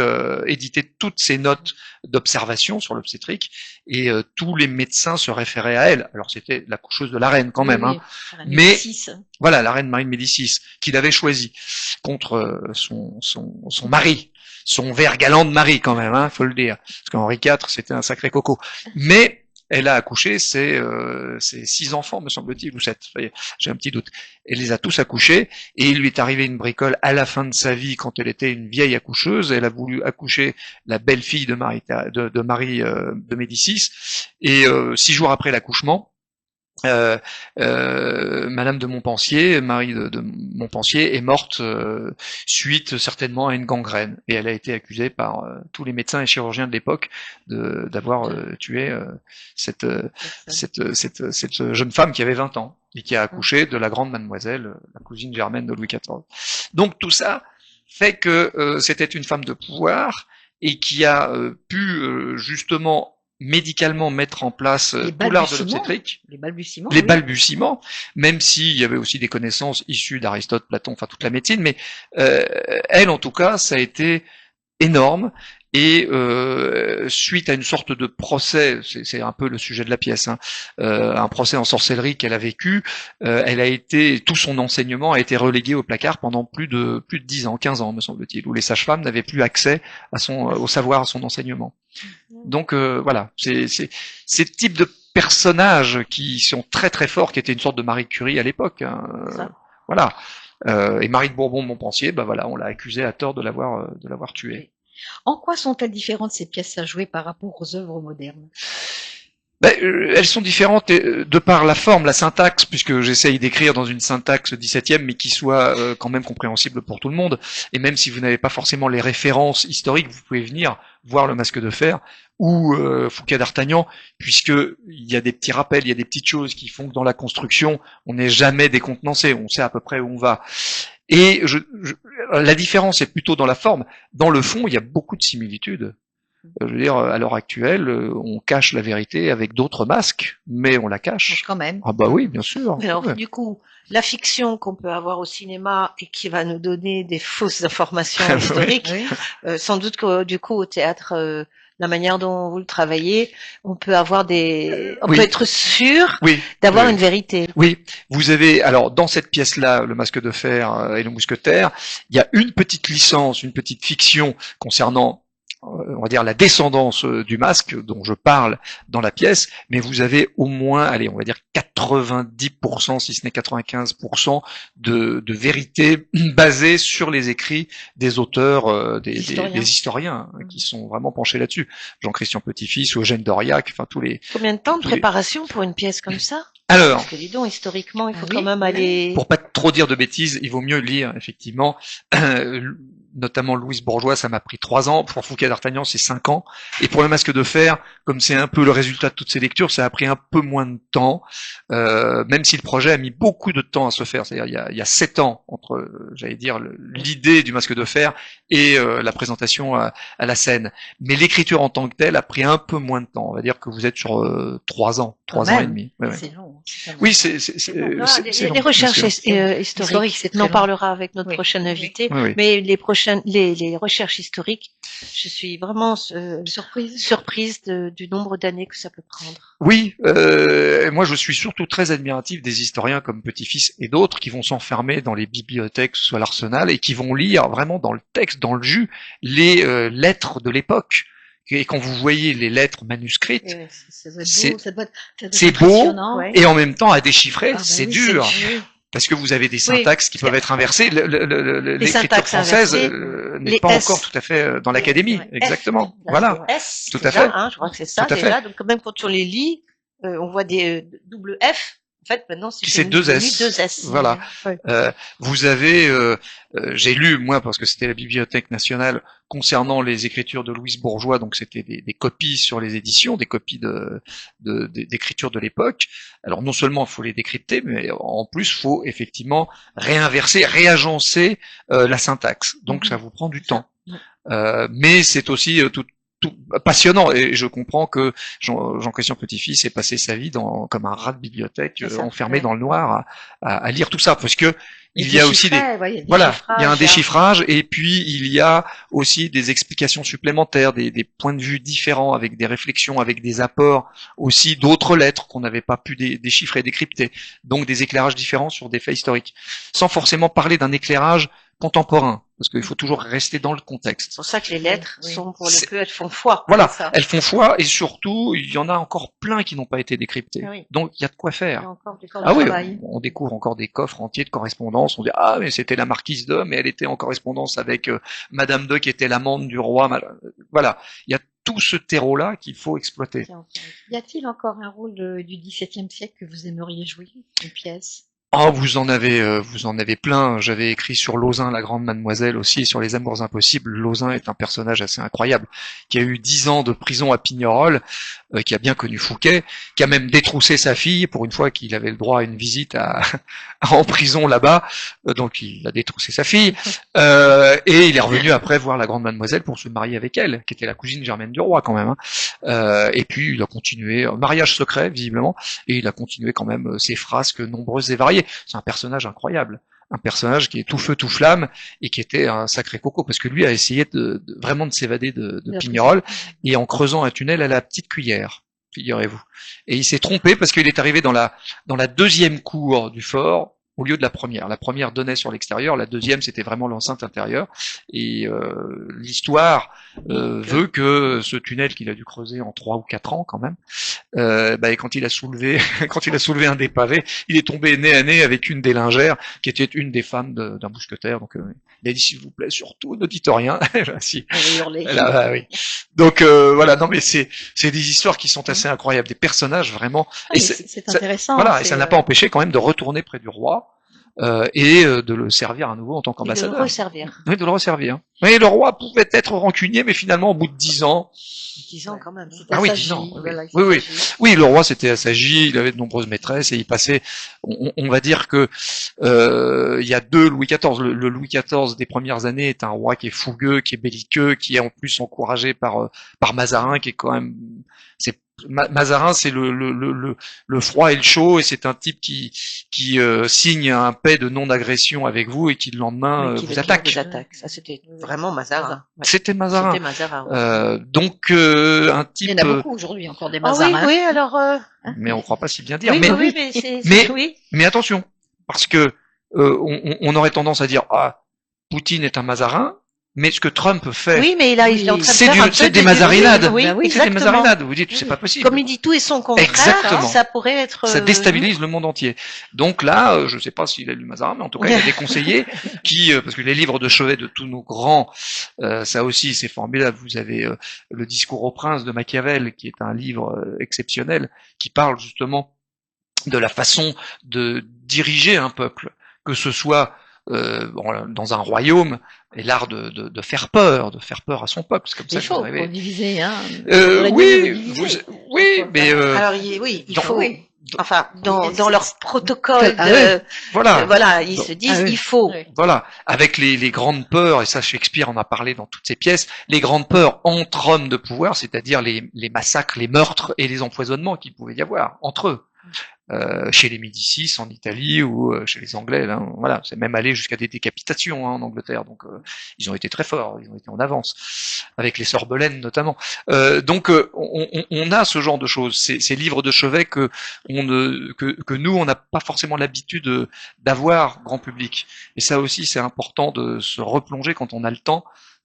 Speaker 2: toutes ses notes d'observation sur l'obstétrique, et tous les médecins se référaient à elle. Alors c'était l'accoucheuse de la reine quand même, mais voilà, la reine Marie de Médicis, qu'il avait choisie contre son mari, son ver galant de mari quand même, faut le dire, parce qu'Henri IV c'était un sacré coco. Mais elle a accouché ses 6 enfants, me semble-t-il, ou 7. J'ai un petit doute. Elle les a tous accouchés, et il lui est arrivé une bricole à la fin de sa vie, quand elle était une vieille accoucheuse. Elle a voulu accoucher la belle-fille de Marie de Médicis, et 6 jours après l'accouchement, Madame de Montpensier, Marie de Montpensier, est morte suite certainement à une gangrène, et elle a été accusée par tous les médecins et chirurgiens de l'époque d'avoir tué cette jeune femme qui avait 20 ans et qui a accouché de la grande mademoiselle, la cousine germaine de Louis XIV. Donc tout ça fait que c'était une femme de pouvoir, et qui a pu justement médicalement mettre en place tout l'art de l'obstétrique, les balbutiements, même s'il y avait aussi des connaissances issues d'Aristote, Platon, enfin toute la médecine, mais elle en tout cas, ça a été énorme. Et suite à une sorte de procès, c'est un peu le sujet de la pièce, un procès en sorcellerie qu'elle a vécu, tout son enseignement a été relégué au placard pendant plus de 10 ans, 15 ans me semble-t-il, où les sages-femmes n'avaient plus accès au savoir, à son enseignement. Donc voilà, c'est ces types de personnages qui sont très très forts, qui étaient une sorte de Marie Curie à l'époque. Voilà. Et Marie de Bourbon-Montpensier, voilà, on l'a accusée à tort de l'avoir tuée.
Speaker 1: En quoi sont-elles différentes, ces pièces à jouer, par rapport aux œuvres modernes?
Speaker 2: Elles sont différentes de par la forme, la syntaxe, puisque j'essaye d'écrire dans une syntaxe 17e, mais qui soit quand même compréhensible pour tout le monde. Et même si vous n'avez pas forcément les références historiques, vous pouvez venir voir le Masque de Fer ou Fouquet d'Artagnan, puisque il y a des petits rappels, il y a des petites choses qui font que dans la construction, on n'est jamais décontenancé, on sait à peu près où on va. Et la différence est plutôt dans la forme. Dans le fond, il y a beaucoup de similitudes. Je veux dire, à l'heure actuelle, on cache la vérité avec d'autres masques, mais on la cache.
Speaker 1: Quand même.
Speaker 2: Ah bah oui, bien sûr.
Speaker 3: Alors, du coup, la fiction qu'on peut avoir au cinéma et qui va nous donner des fausses informations historiques, sans doute que du coup au théâtre, la manière dont vous le travaillez, on peut avoir on peut être sûr d'avoir une vérité.
Speaker 2: Oui, vous avez, alors dans cette pièce-là, Le Masque de Fer et Le Mousquetaire, il y a une petite licence, une petite fiction concernant, on va dire, la descendance du masque dont je parle dans la pièce, mais vous avez au moins, allez, on va dire 90%, si ce n'est 95% de vérité basée sur les écrits des auteurs, des historiens qui sont vraiment penchés là-dessus. Jean-Christian Petit-Fils ou Eugène d'Auriac, enfin tous les...
Speaker 3: Combien de temps de préparation pour une pièce comme ça?
Speaker 2: Alors,
Speaker 3: parce que dis donc, historiquement, il faut quand même aller...
Speaker 2: Pour pas trop dire de bêtises, il vaut mieux lire, effectivement. Notamment Louise Bourgeois, ça m'a pris 3 ans. Pour Fouquet d'Artagnan, c'est 5 ans. Et pour Le Masque de Fer, comme c'est un peu le résultat de toutes ces lectures, ça a pris un peu moins de temps, même si le projet a mis beaucoup de temps à se faire. C'est-à-dire, il y a 7 ans entre, j'allais dire, l'idée du Masque de Fer et la présentation à la scène. Mais l'écriture en tant que telle a pris un peu moins de temps. On va dire que vous êtes sur 3 ans, 3 ans et demi.
Speaker 1: C'est long.
Speaker 2: Oui, c'est
Speaker 3: les recherches historiques. On en parlera avec notre prochain invité. Mais les prochaines les recherches historiques, je suis vraiment surprise du nombre d'années que ça peut prendre.
Speaker 2: Oui, moi je suis surtout très admiratif des historiens comme Petit-Fils et d'autres qui vont s'enfermer dans les bibliothèques, que ce soit l'Arsenal, et qui vont lire vraiment dans le texte, dans le jus, les lettres de l'époque. Et quand vous voyez les lettres manuscrites, c'est beau, et en même temps à déchiffrer, c'est dur. Parce que vous avez des syntaxes qui peuvent être inversées. L'écriture française n'est pas encore tout à fait dans l'académie. Exactement. Voilà.
Speaker 3: S,
Speaker 2: tout à fait.
Speaker 3: Je crois que c'est ça déjà. Donc même quand on les lit, on voit des double F. En fait, maintenant,
Speaker 2: c'est deux S. Voilà. Vous avez, j'ai lu moi parce que c'était la Bibliothèque nationale concernant les écritures de Louise Bourgeois, donc c'était des copies sur les éditions, des copies d'écritures de l'époque. Alors non seulement il faut les décrypter, mais en plus il faut effectivement réinverser, réagencer la syntaxe. Donc ça vous prend du temps. Mais c'est aussi tout passionnant, et je comprends que Jean-Christian Petit-Fils ait passé sa vie comme un rat de bibliothèque, enfermé dans le noir à lire tout ça, parce que il y a aussi il y a un déchiffrage, et puis il y a aussi des explications supplémentaires, des points de vue différents, avec des réflexions, avec des apports aussi d'autres lettres qu'on n'avait pas pu déchiffrer, décrypter, donc des éclairages différents sur des faits historiques, sans forcément parler d'un éclairage contemporain, parce qu'il faut toujours rester dans le contexte.
Speaker 3: C'est pour ça que les lettres sont pour le peu, elles font foi.
Speaker 2: Voilà, elles font foi, et surtout, il y en a encore plein qui n'ont pas été décryptés. Donc, il y a de quoi faire. On découvre encore des coffres entiers de correspondance. On dit, ah, mais c'était la marquise de, mais elle était en correspondance avec Madame de, qui était l'amante du roi. Voilà, il y a tout ce terreau-là qu'il faut exploiter.
Speaker 1: Y a-t-il encore un rôle du XVIIe siècle que vous aimeriez jouer, une pièce?
Speaker 2: Oh, vous en avez plein. J'avais écrit sur Lauzun, la grande mademoiselle aussi, sur les amours impossibles. Lauzun est un personnage assez incroyable, qui a eu 10 ans de prison à Pignerol, qui a bien connu Fouquet, qui a même détroussé sa fille pour une fois qu'il avait le droit à une visite en prison là-bas. Donc il a détroussé sa fille, et il est revenu après voir la grande mademoiselle pour se marier avec elle, qui était la cousine germaine du roi quand même. Et puis il a continué, mariage secret visiblement, et il a continué quand même ses frasques nombreuses et variées. C'est un personnage incroyable, un personnage qui est tout feu tout flamme et qui était un sacré coco, parce que lui a essayé vraiment de s'évader de Pignerol, et en creusant un tunnel à la petite cuillère, figurez-vous. Et il s'est trompé parce qu'il est arrivé dans la deuxième cour du fort au lieu de la première. La première donnait sur l'extérieur, la deuxième c'était vraiment l'enceinte intérieure, et l'histoire veut que ce tunnel qu'il a dû creuser en 3 ou 4 ans quand même, quand il a soulevé un des pavés, il est tombé nez à nez avec une des lingères qui était une des femmes d'un mousquetaire. Donc il a dit, s'il vous plaît, surtout ne dites rien. Si. Oui. Donc voilà, non mais c'est des histoires qui sont assez incroyables, des personnages vraiment.
Speaker 1: Et c'est intéressant.
Speaker 2: Voilà, et ça n'a pas empêché quand même de retourner près du roi. Et de le servir à nouveau en tant qu'ambassadeur.
Speaker 3: De le resservir.
Speaker 2: Oui, de le resservir. Oui, le roi pouvait être rancunier, mais finalement, au bout de 10 ans...
Speaker 3: 10 ans quand même.
Speaker 2: Ah oui, 10 ans. Oui, le roi s'était assagi, il avait de nombreuses maîtresses, et il passait... On va dire que il y a 2 Louis XIV. Le Louis XIV des premières années est un roi qui est fougueux, qui est belliqueux, qui est en plus encouragé par Mazarin, qui est quand même... Mazarin, c'est le froid et le chaud, et c'est un type qui signe un paix de non-agression avec vous, et qui le lendemain vous attaque.
Speaker 3: Ça, c'était vraiment Mazarin.
Speaker 2: C'était Mazarin. Donc un type.
Speaker 1: Il y en a beaucoup aujourd'hui encore des Mazarins.
Speaker 3: Oui, alors.
Speaker 2: Mais on croit pas si bien dire.
Speaker 3: Mais
Speaker 2: attention, parce que on aurait tendance à dire, ah, Poutine est un Mazarin. Mais ce que Trump fait, c'est des mazarinades. C'est des mazarinades. Vous dites, c'est pas possible.
Speaker 3: Comme il dit tout et son contraire,
Speaker 2: exactement.
Speaker 3: Ça pourrait être.
Speaker 2: Ça déstabilise le monde entier. Donc là, je sais pas s'il a lu Mazarin, mais en tout cas, il a des conseillers qui, parce que les livres de chevet de tous nos grands, ça aussi, c'est formidable. Vous avez le Discours au prince de Machiavel, qui est un livre exceptionnel, qui parle justement de la façon de diriger un peuple, que ce soit dans un royaume, et l'art de faire peur à son peuple. C'est comme ça que vous arrivez.
Speaker 1: Pour diviser, hein.
Speaker 2: Alors
Speaker 3: il faut. Enfin, dans leur protocole, voilà, ils se disent, il faut.
Speaker 2: Voilà, avec les grandes peurs, et ça Shakespeare en a parlé dans toutes ses pièces, les grandes peurs entre hommes de pouvoir, c'est-à-dire les massacres, les meurtres et les empoisonnements qu'il pouvait y avoir entre eux. chez les Médicis en Italie ou chez les Anglais. Là, voilà, c'est même allé jusqu'à des décapitations en Angleterre. Donc ils ont été très forts, ils ont été en avance avec les sœurs Boleyn notamment. On a ce genre de choses, ces livres de chevet que nous on n'a pas forcément l'habitude d'avoir grand public. Et ça aussi c'est important de se replonger quand on a le temps,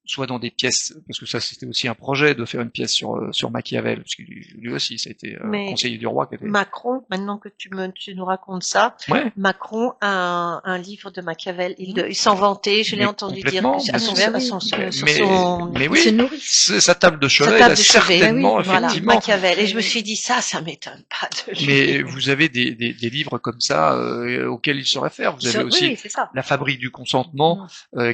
Speaker 2: soit dans des pièces, parce que ça c'était aussi un projet de faire une pièce sur Machiavel, parce que lui aussi ça a été conseiller du roi.
Speaker 3: Macron, maintenant que tu nous racontes ça,
Speaker 2: ouais.
Speaker 3: Macron a un livre de Machiavel, il s'en vantait, je l'ai entendu dire
Speaker 2: mais oui, sa table de chevet, il a certainement effectivement
Speaker 3: Machiavel, et je me suis dit ça m'étonne pas de lui.
Speaker 2: Mais vous avez des livres comme ça auxquels il se réfère. Vous avez aussi La Fabrique du consentement,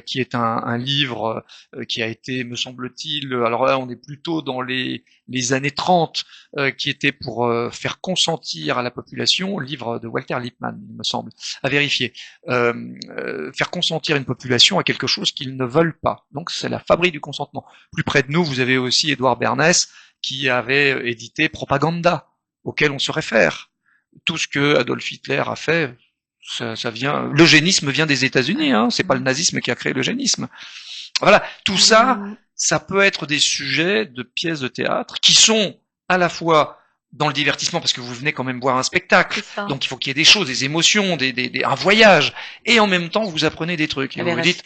Speaker 2: qui est un livre qui a été, me semble-t-il, alors là on est plutôt dans les années 30, qui était pour faire consentir à la population, livre de Walter Lippmann, il me semble, à vérifier, faire consentir une population à quelque chose qu'ils ne veulent pas. Donc c'est La Fabrique du consentement. Plus près de nous, vous avez aussi Édouard Bernès qui avait édité Propaganda, auquel on se réfère. Tout ce que Adolf Hitler a fait, ça vient, l'eugénisme vient des États-Unis, hein, c'est pas le nazisme qui a créé l'eugénisme. Voilà, tout ça, ça peut être des sujets de pièces de théâtre qui sont à la fois dans le divertissement, parce que vous venez quand même voir un spectacle, donc il faut qu'il y ait des choses, des émotions, un voyage, et en même temps vous apprenez des trucs. Et vous dites,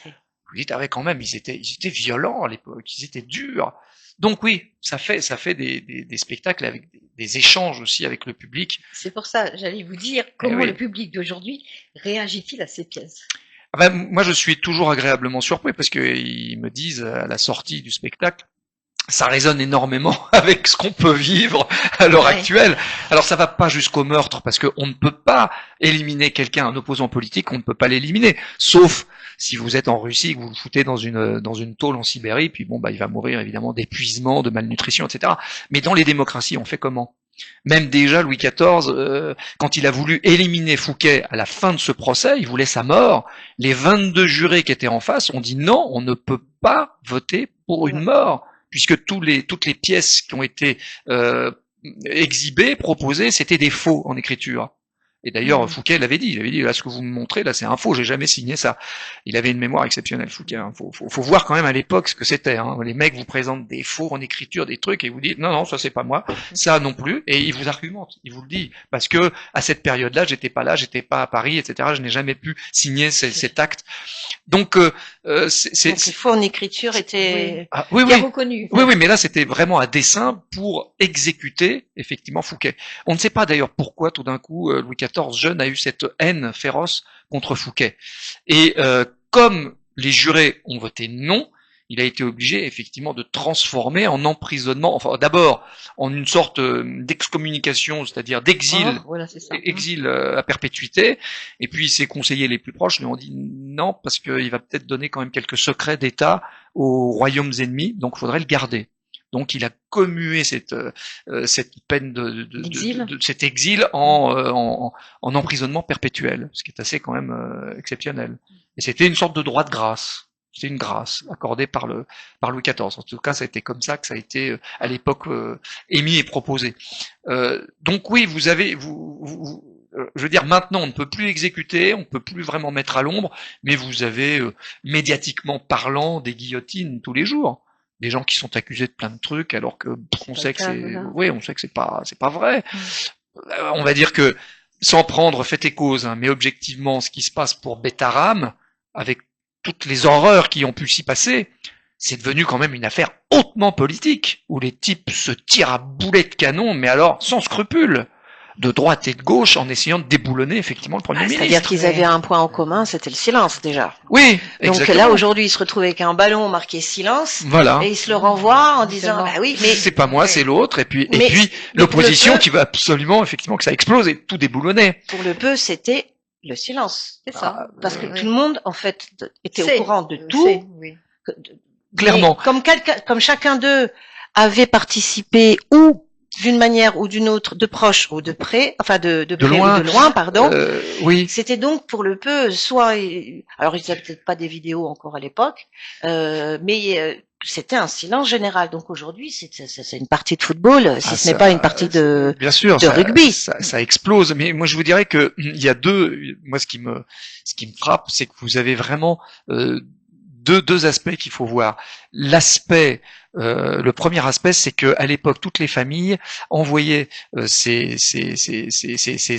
Speaker 2: ah ouais, quand même, ils étaient violents à l'époque, ils étaient durs. Donc oui, ça fait des spectacles avec des échanges aussi avec le public.
Speaker 1: C'est pour ça, j'allais vous dire, comment le public d'aujourd'hui réagit-il à ces pièces?
Speaker 2: Ah ben, moi, je suis toujours agréablement surpris parce qu'ils me disent à la sortie du spectacle, ça résonne énormément avec ce qu'on peut vivre à l'heure actuelle. Alors ça va pas jusqu'au meurtre parce qu'on ne peut pas éliminer quelqu'un, un opposant politique, on ne peut pas l'éliminer, sauf si vous êtes en Russie, que vous le foutez dans une tôle en Sibérie, puis bon bah il va mourir évidemment d'épuisement, de malnutrition, etc. Mais dans les démocraties, on fait comment? Même déjà Louis XIV, quand il a voulu éliminer Fouquet à la fin de ce procès, il voulait sa mort. Les 22 jurés qui étaient en face ont dit non, on ne peut pas voter pour une mort, puisque toutes les pièces qui ont été exhibées, proposées, c'était des faux en écriture. Et d'ailleurs, Fouquet l'avait dit, là, ce que vous me montrez, là, c'est un faux, j'ai jamais signé ça. Il avait une mémoire exceptionnelle, Fouquet. Hein. Faut voir quand même à l'époque ce que c'était. Hein. Les mecs vous présentent des faux en écriture, des trucs, et vous dites, non, ça c'est pas moi, ça non plus, et ils vous argumentent, ils vous le disent. Parce que, à cette période-là, j'étais pas à Paris, etc., je n'ai jamais pu signer cet acte. Donc,
Speaker 3: donc les faux en écriture étaient
Speaker 1: bien reconnus.
Speaker 2: Oui, mais là, c'était vraiment à dessein pour exécuter, effectivement, Fouquet. On ne sait pas d'ailleurs pourquoi, tout d'un coup, Louis XIV jeune a eu cette haine féroce contre Fouquet. Et comme les jurés ont voté non, il a été obligé effectivement de transformer en emprisonnement, enfin d'abord en une sorte d'excommunication, c'est-à-dire d'exil, exil à perpétuité, et puis ses conseillers les plus proches lui ont dit non, parce qu'il va peut-être donner quand même quelques secrets d'État aux royaumes ennemis, donc il faudrait le garder. Donc il a commué cette peine de cet exil en emprisonnement perpétuel, ce qui est assez quand même exceptionnel. Et c'était une sorte de droit de grâce. C'était une grâce accordée par Louis XIV. En tout cas, ça a été comme ça que ça a été à l'époque émis et proposé. Donc oui, vous avez, je veux dire, maintenant on ne peut plus exécuter, on ne peut plus vraiment mettre à l'ombre, mais vous avez médiatiquement parlant des guillotines tous les jours. Des gens qui sont accusés de plein de trucs, alors que on sait que c'est pas vrai. On va dire que sans prendre fait et cause, hein, mais objectivement, ce qui se passe pour Betaram, avec toutes les horreurs qui ont pu s'y passer, c'est devenu quand même une affaire hautement politique, où les types se tirent à boulets de canon, mais alors sans scrupule, de droite et de gauche, en essayant de déboulonner effectivement le Premier ministre.
Speaker 3: C'est-à-dire qu'ils avaient un point en commun, c'était le silence déjà.
Speaker 2: Oui,
Speaker 3: exactement. Donc là, aujourd'hui, ils se retrouvent avec un ballon marqué silence, et ils se le renvoient en disant, bah oui, mais...
Speaker 2: C'est pas moi, c'est l'autre, et puis l'opposition qui veut absolument, effectivement, que ça explose et tout déboulonner.
Speaker 3: Pour le peu, c'était le silence. C'est ça. Parce que tout le monde, en fait, était au courant de tout.
Speaker 2: Clairement.
Speaker 3: Comme chacun d'eux avait participé ou d'une manière ou d'une autre, de proche ou de près, enfin de près
Speaker 2: loin.
Speaker 3: ou de loin, pardon.
Speaker 2: Oui.
Speaker 3: C'était donc pour le peu, soit, alors ils n'avaient peut-être pas des vidéos encore à l'époque, mais c'était un silence général. Donc aujourd'hui, c'est une partie de football, si ce n'est pas une partie de
Speaker 2: bien sûr,
Speaker 3: de rugby.
Speaker 2: Ça explose. Mais moi, je vous dirais que il y a moi, ce qui me frappe, c'est que vous avez vraiment deux aspects qu'il faut voir. L'aspect, le premier aspect, c'est que à l'époque, toutes les familles envoyaient ces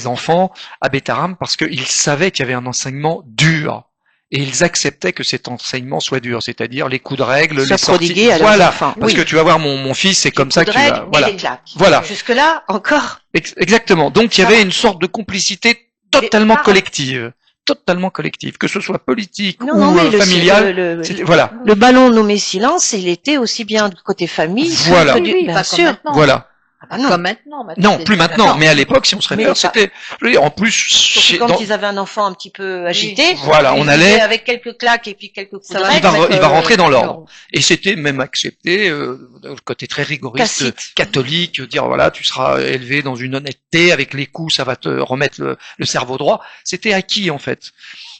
Speaker 2: enfants à Bétharam parce qu'ils savaient qu'il y avait un enseignement dur. Et ils acceptaient que cet enseignement soit dur, c'est-à-dire les coups de règle, les sorties. Voilà, parce que tu vas voir mon fils, c'est comme ça que tu vas.
Speaker 3: Voilà. Les claques.
Speaker 2: Voilà.
Speaker 3: Jusque-là, encore.
Speaker 2: Exactement. Donc il y avait une sorte de complicité totalement collective. Totalement collective, que ce soit politique ou familiale. Voilà.
Speaker 3: Le ballon nommé silence, il était aussi bien du côté famille.
Speaker 2: Voilà.
Speaker 3: Bien sûr.
Speaker 2: Voilà.
Speaker 1: Ah non. Comme maintenant.
Speaker 2: Non, plus maintenant. Mais à l'époque, si on se réfère, c'était. Je veux dire, en plus.
Speaker 3: Quand ils avaient un enfant un petit peu agité.
Speaker 2: Voilà, on allait
Speaker 3: avec quelques claques et puis quelques coups de règle.
Speaker 2: Il va rentrer dans l'ordre. Et c'était même accepté, le côté très rigoriste, catholique, dire voilà, tu seras élevé dans une honnêteté, avec les coups, ça va te remettre le cerveau droit. C'était acquis en fait.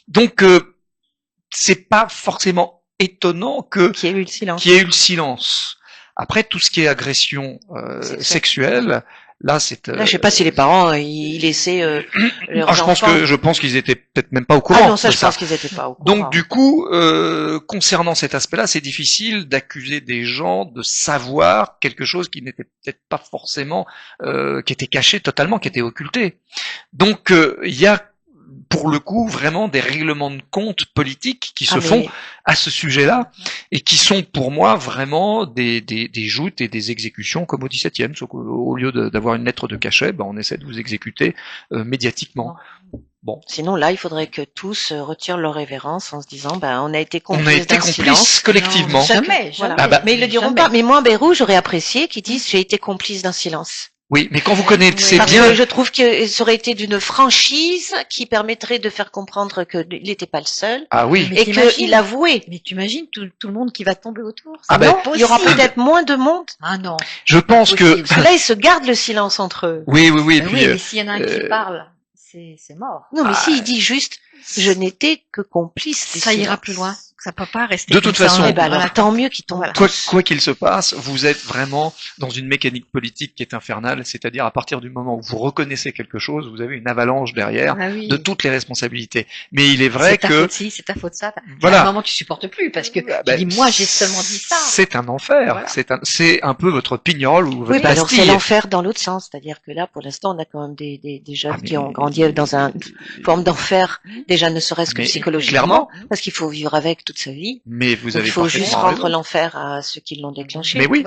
Speaker 2: Donc c'est pas forcément étonnant qu'il y ait eu le silence. Après, tout ce qui est agression sexuelle, là,
Speaker 3: je sais pas si les parents ils laissaient leurs enfants.
Speaker 2: Je pense qu'ils étaient peut-être même pas au courant.
Speaker 3: Ah non, ça, je pense qu'ils étaient pas au courant.
Speaker 2: Donc, du coup, concernant cet aspect-là, c'est difficile d'accuser des gens de savoir quelque chose qui n'était peut-être pas forcément, qui était caché totalement, qui était occulté. Donc, il y a pour le coup vraiment des règlements de compte politiques qui se font à ce sujet-là et qui sont pour moi vraiment des joutes et des exécutions comme au XVIIe. Au lieu d'avoir une lettre de cachet, on essaie de vous exécuter médiatiquement. Bon.
Speaker 3: Sinon là, il faudrait que tous retirent leur révérence en se disant on a été complices.
Speaker 2: On a été complices collectivement.
Speaker 3: Non, jamais. Voilà. Mais ils le diront pas. Mais moi, Bérou, j'aurais apprécié qu'ils disent j'ai été complice d'un silence.
Speaker 2: Oui, mais quand vous connaissez
Speaker 3: parce
Speaker 2: bien...
Speaker 3: que je trouve que ça aurait été d'une franchise qui permettrait de faire comprendre qu'il n'était pas le seul.
Speaker 2: Ah oui.
Speaker 3: Et qu'il avouait.
Speaker 1: Mais tu imagines tout le monde qui va tomber autour.
Speaker 3: Il y aura peut-être moins de monde.
Speaker 1: Ah non.
Speaker 2: Je pense que...
Speaker 3: Parce que là, ils se gardent le silence entre eux.
Speaker 2: Oui.
Speaker 1: Mais s'il y en a un qui parle, c'est mort.
Speaker 3: Non, mais s'il dit juste, je n'étais que complice.
Speaker 1: Ça ira plus loin. Ça peut pas rester.
Speaker 2: De toute façon,
Speaker 3: alors tant mieux qu'il tombe.
Speaker 2: Quoi qu'il se passe, vous êtes vraiment dans une mécanique politique qui est infernale, c'est-à-dire à partir du moment où vous reconnaissez quelque chose, vous avez une avalanche derrière de toutes les responsabilités. Mais il est vrai que
Speaker 1: c'est ta faute ça.
Speaker 2: Voilà.
Speaker 1: À un moment tu supportes plus parce que tu dis moi j'ai seulement dit ça.
Speaker 2: C'est un enfer. Voilà. C'est un peu votre pignole ou votre
Speaker 3: alors c'est l'enfer dans l'autre sens, c'est-à-dire que là pour l'instant on a quand même des jeunes qui ont grandi dans une forme d'enfer, déjà ne serait-ce que psychologiquement, parce qu'il faut vivre avec toute sa vie.
Speaker 2: Mais vous avez
Speaker 3: il faut juste rendre l'enfer à ceux qui l'ont déclenché.
Speaker 2: Mais oui.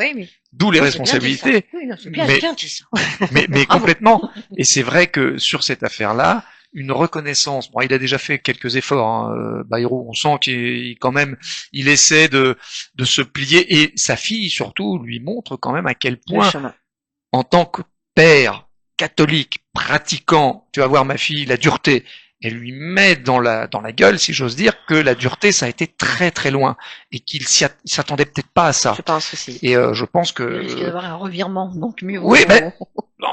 Speaker 2: D'où les responsabilités.
Speaker 3: C'est bien dit ça.
Speaker 2: Mais complètement. Et c'est vrai que sur cette affaire-là, une reconnaissance. Il a déjà fait quelques efforts, Bayrou. On sent qu'il quand même, il essaie de se plier. Et sa fille surtout lui montre quand même à quel point, en tant que père catholique pratiquant, tu vas voir ma fille, la dureté. Elle lui met dans la gueule, si j'ose dire, que la dureté, ça a été très très loin et qu'il s'attendait peut-être pas à ça.
Speaker 3: Je pense aussi.
Speaker 2: Et je pense que...
Speaker 1: Il risque d'avoir un revirement, donc mieux.
Speaker 2: Oui, mais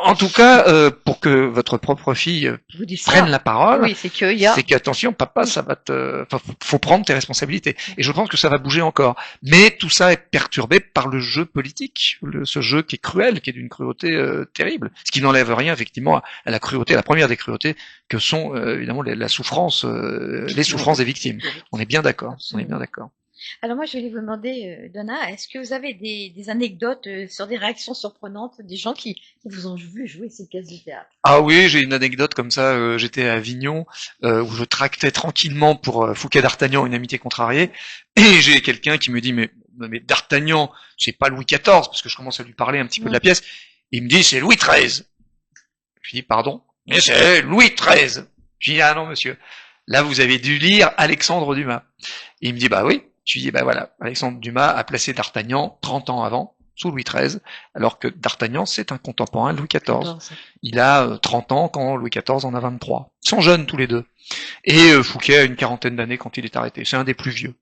Speaker 2: en tout cas, pour que votre propre fille prenne la parole, c'est qu'attention, papa, ça va faut prendre tes responsabilités. Et je pense que ça va bouger encore. Mais tout ça est perturbé par le jeu politique, ce jeu qui est cruel, qui est d'une cruauté terrible. Ce qui n'enlève rien, effectivement, à la cruauté, à la première des cruautés, que sont évidemment la souffrance, les souffrances des victimes. On est bien d'accord. On est bien d'accord.
Speaker 1: Alors moi, je voulais vous demander, Donna, est-ce que vous avez des anecdotes sur des réactions surprenantes des gens qui vous ont vu jouer ces pièces de théâtre?
Speaker 2: Ah oui, j'ai une anecdote comme ça. J'étais à Avignon où je tractais tranquillement pour Fouquet d'Artagnan, une amitié contrariée, et j'ai quelqu'un qui me dit mais d'Artagnan, c'est pas Louis XIV, parce que je commence à lui parler un petit peu de la pièce. Il me dit c'est Louis XIII. Je dis pardon, mais c'est Louis XIII. Je dis ah non monsieur, là vous avez dû lire Alexandre Dumas. Et il me dit bah oui. Je lui dis, voilà, Alexandre Dumas a placé D'Artagnan 30 ans avant, sous Louis XIII, alors que D'Artagnan, c'est un contemporain de Louis XIV. Il a 30 ans quand Louis XIV en a 23. Ils sont jeunes tous les deux. Et Fouquet a une quarantaine d'années quand il est arrêté. C'est un des plus vieux.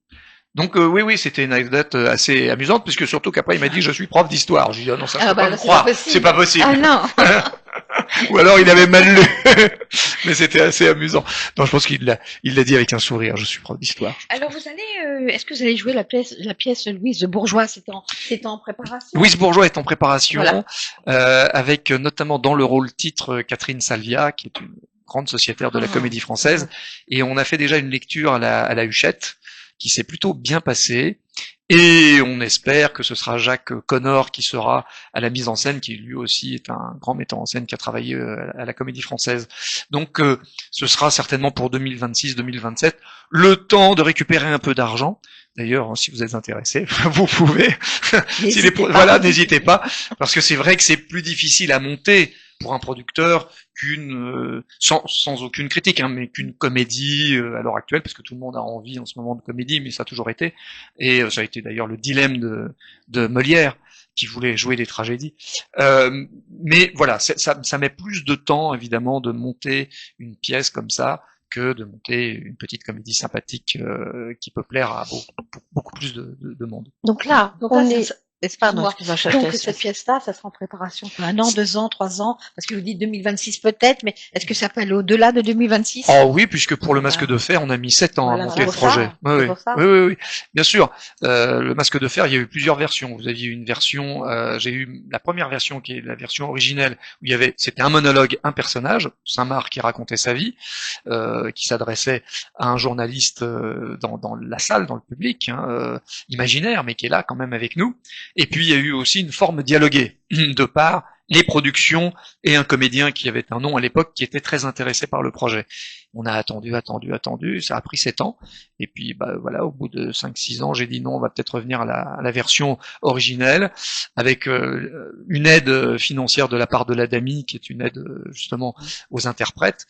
Speaker 2: Donc oui, c'était une anecdote assez amusante, puisque surtout qu'après il m'a dit, je suis prof d'histoire. Je lui ai dit, non, ça je peux pas le croire. C'est pas possible.
Speaker 1: Ah non.
Speaker 2: Ou alors il avait mal lu. Mais c'était assez amusant. Non, je pense qu'il l'a dit avec un sourire. Je suis prof d'histoire.
Speaker 1: Alors vous allez, est-ce que vous allez jouer la pièce Louise Bourgeois? C'est en préparation.
Speaker 2: Louise Bourgeois est en préparation,
Speaker 1: voilà.
Speaker 2: avec notamment dans le rôle titre Catherine Salvia, qui est une grande sociétaire de la Comédie Française, et on a fait déjà une lecture à la Huchette, qui s'est plutôt bien passée. Et on espère que ce sera Jacques Connor qui sera à la mise en scène, qui lui aussi est un grand metteur en scène qui a travaillé à la Comédie Française. Donc ce sera certainement pour 2026-2027, le temps de récupérer un peu d'argent. D'ailleurs, si vous êtes intéressé, vous pouvez. Voilà, n'hésitez pas, parce que c'est vrai que c'est plus difficile à monter pour un producteur qu'une sans aucune critique, hein, mais qu'une comédie à l'heure actuelle, parce que tout le monde a envie en ce moment de comédie, mais ça a toujours été, et ça a été d'ailleurs le dilemme de Molière, qui voulait jouer des tragédies. Mais voilà, ça met plus de temps évidemment de monter une pièce comme ça que de monter une petite comédie sympathique qui peut plaire à beaucoup plus de monde.
Speaker 3: Donc là, on est...
Speaker 1: Pardon, donc cette pièce-là, ça sera en préparation pour 1 an, 2 ans, 3 ans, parce que vous dites 2026 peut-être, mais est-ce que ça peut aller au-delà de 2026?
Speaker 2: Oh oui, puisque pour le Masque de Fer, on a mis 7 ans à monter le projet. Oui, bien sûr. Le Masque de Fer, il y a eu plusieurs versions. Vous aviez une version, j'ai eu la première version qui est la version originelle, où c'était un monologue, un personnage, Saint-Marc qui racontait sa vie, qui s'adressait à un journaliste dans la salle, dans le public, imaginaire, mais qui est là quand même avec nous. Et puis il y a eu aussi une forme dialoguée de par les productions et un comédien qui avait un nom à l'époque qui était très intéressé par le projet. On a attendu, ça a pris 7 ans. Et puis voilà, au bout de 5-6 ans, j'ai dit non, on va peut-être revenir à la version originelle, avec une aide financière de la part de l'ADAMI, qui est une aide justement aux interprètes.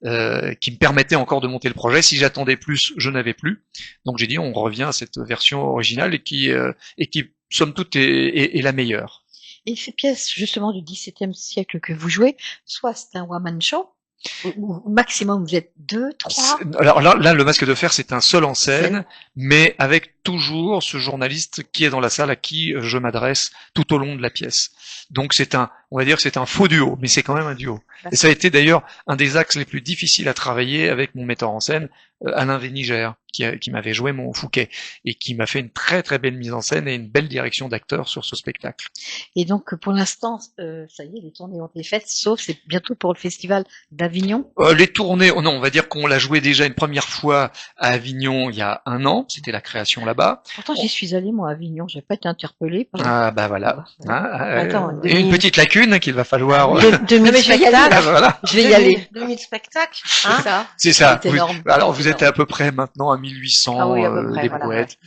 Speaker 2: Qui me permettait encore de monter le projet. Si j'attendais plus, je n'avais plus. Donc j'ai dit on revient à cette version originale et qui somme toute est la meilleure.
Speaker 1: Et ces pièces justement du XVIIe siècle que vous jouez, soit c'est un one-man show, ou maximum vous êtes 2, 3.
Speaker 2: Alors là, le Masque de Fer, c'est un seul en scène, mais avec toujours ce journaliste qui est dans la salle à qui je m'adresse tout au long de la pièce. Donc on va dire que c'est un faux duo, mais c'est quand même un duo. Et ça a été d'ailleurs un des axes les plus difficiles à travailler avec mon metteur en scène, Alain Vénigère, qui m'avait joué mon Fouquet, et qui m'a fait une très très belle mise en scène et une belle direction d'acteur sur ce spectacle.
Speaker 1: Et donc pour l'instant, ça y est, les tournées ont été faites, sauf c'est bientôt pour le festival d'Avignon.
Speaker 2: Les tournées, non, on va dire qu'on l'a joué déjà une première fois à Avignon il y a 1 an, c'était la création là-bas.
Speaker 1: Pourtant j'y suis allée moi à Avignon, j'ai pas été interpellée.
Speaker 2: Ah bah voilà. Et une petite lacune qu'il va falloir.
Speaker 3: 2000 spectacles.
Speaker 2: Voilà.
Speaker 3: Je vais y aller. 2000 spectacles.
Speaker 2: C'est ça.
Speaker 1: C'est énorme.
Speaker 2: Alors vous êtes à peu près maintenant à 1800 des
Speaker 3: voilà,
Speaker 2: poètes.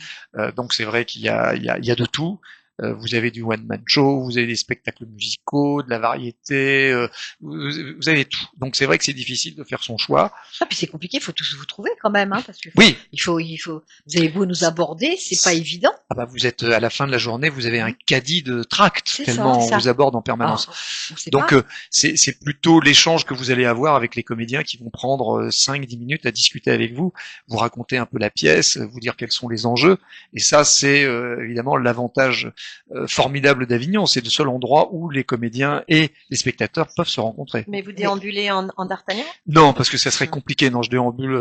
Speaker 2: Donc c'est vrai qu'il y a de tout. Vous avez du one-man show, vous avez des spectacles musicaux, de la variété, vous avez tout. Donc c'est vrai que c'est difficile de faire son choix.
Speaker 1: Ah, puis c'est compliqué, il faut tous vous trouver quand même, parce que
Speaker 2: oui.
Speaker 1: il faut, vous avez beau nous aborder, c'est pas évident.
Speaker 2: Ah bah vous êtes à la fin de la journée, vous avez un caddie de tracts tellement on vous aborde en permanence. Donc c'est plutôt l'échange que vous allez avoir avec les comédiens qui vont prendre 5-10 minutes à discuter avec vous, vous raconter un peu la pièce, vous dire quels sont les enjeux. Et ça c'est évidemment l'avantage formidable d'Avignon, c'est le seul endroit où les comédiens et les spectateurs peuvent se rencontrer.
Speaker 3: Mais vous déambulez en d'Artagnan?
Speaker 2: Non, parce que ça serait compliqué. Non, je déambule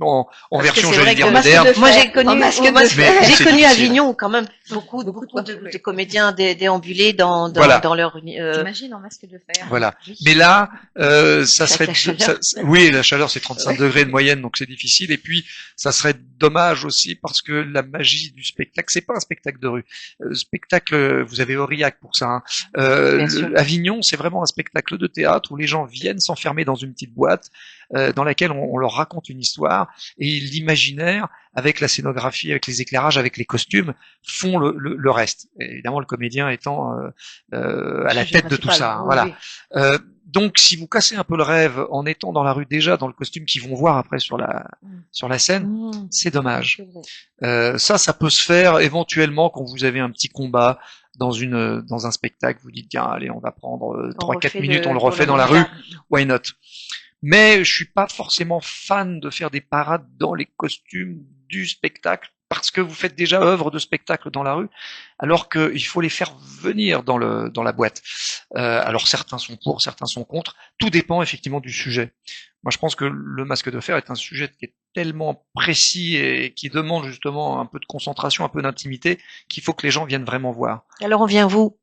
Speaker 2: en version, j'allais dire,
Speaker 3: moderne. Moi, j'ai connu
Speaker 2: à
Speaker 3: Avignon où quand même beaucoup de comédiens déambulaient dans leur.
Speaker 1: T'imagines en Masque de Fer.
Speaker 2: Voilà. Mais là, ça serait. Oui, la chaleur, c'est 35 degrés de moyenne, donc c'est difficile. Et puis, ça serait dommage aussi parce que la magie du spectacle, c'est pas un spectacle de rue. Spectacle, vous avez Aurillac pour ça. Avignon, c'est vraiment un spectacle de théâtre où les gens viennent s'enfermer dans une petite boîte dans laquelle on leur raconte une histoire et l'imaginaire, avec la scénographie, avec les éclairages, avec les costumes, font le reste. Et évidemment, le comédien étant à la tête de tout ça. Voilà. Donc, si vous cassez un peu le rêve en étant dans la rue déjà dans le costume qu'ils vont voir après sur la scène, c'est dommage. Ça peut se faire éventuellement quand vous avez un petit combat dans un spectacle. Vous dites tiens, allez, on va prendre 3-4 minutes, on le refait dans la rue. Why not? Mais je suis pas forcément fan de faire des parades dans les costumes du spectacle parce que vous faites déjà œuvre de spectacle dans la rue, alors qu'il faut les faire venir dans la boîte. Alors certains sont pour, certains sont contre. Tout dépend effectivement du sujet. Moi, je pense que le Masque de Fer est un sujet qui est tellement précis et qui demande justement un peu de concentration, un peu d'intimité, qu'il faut que les gens viennent vraiment voir.
Speaker 3: Alors on vient où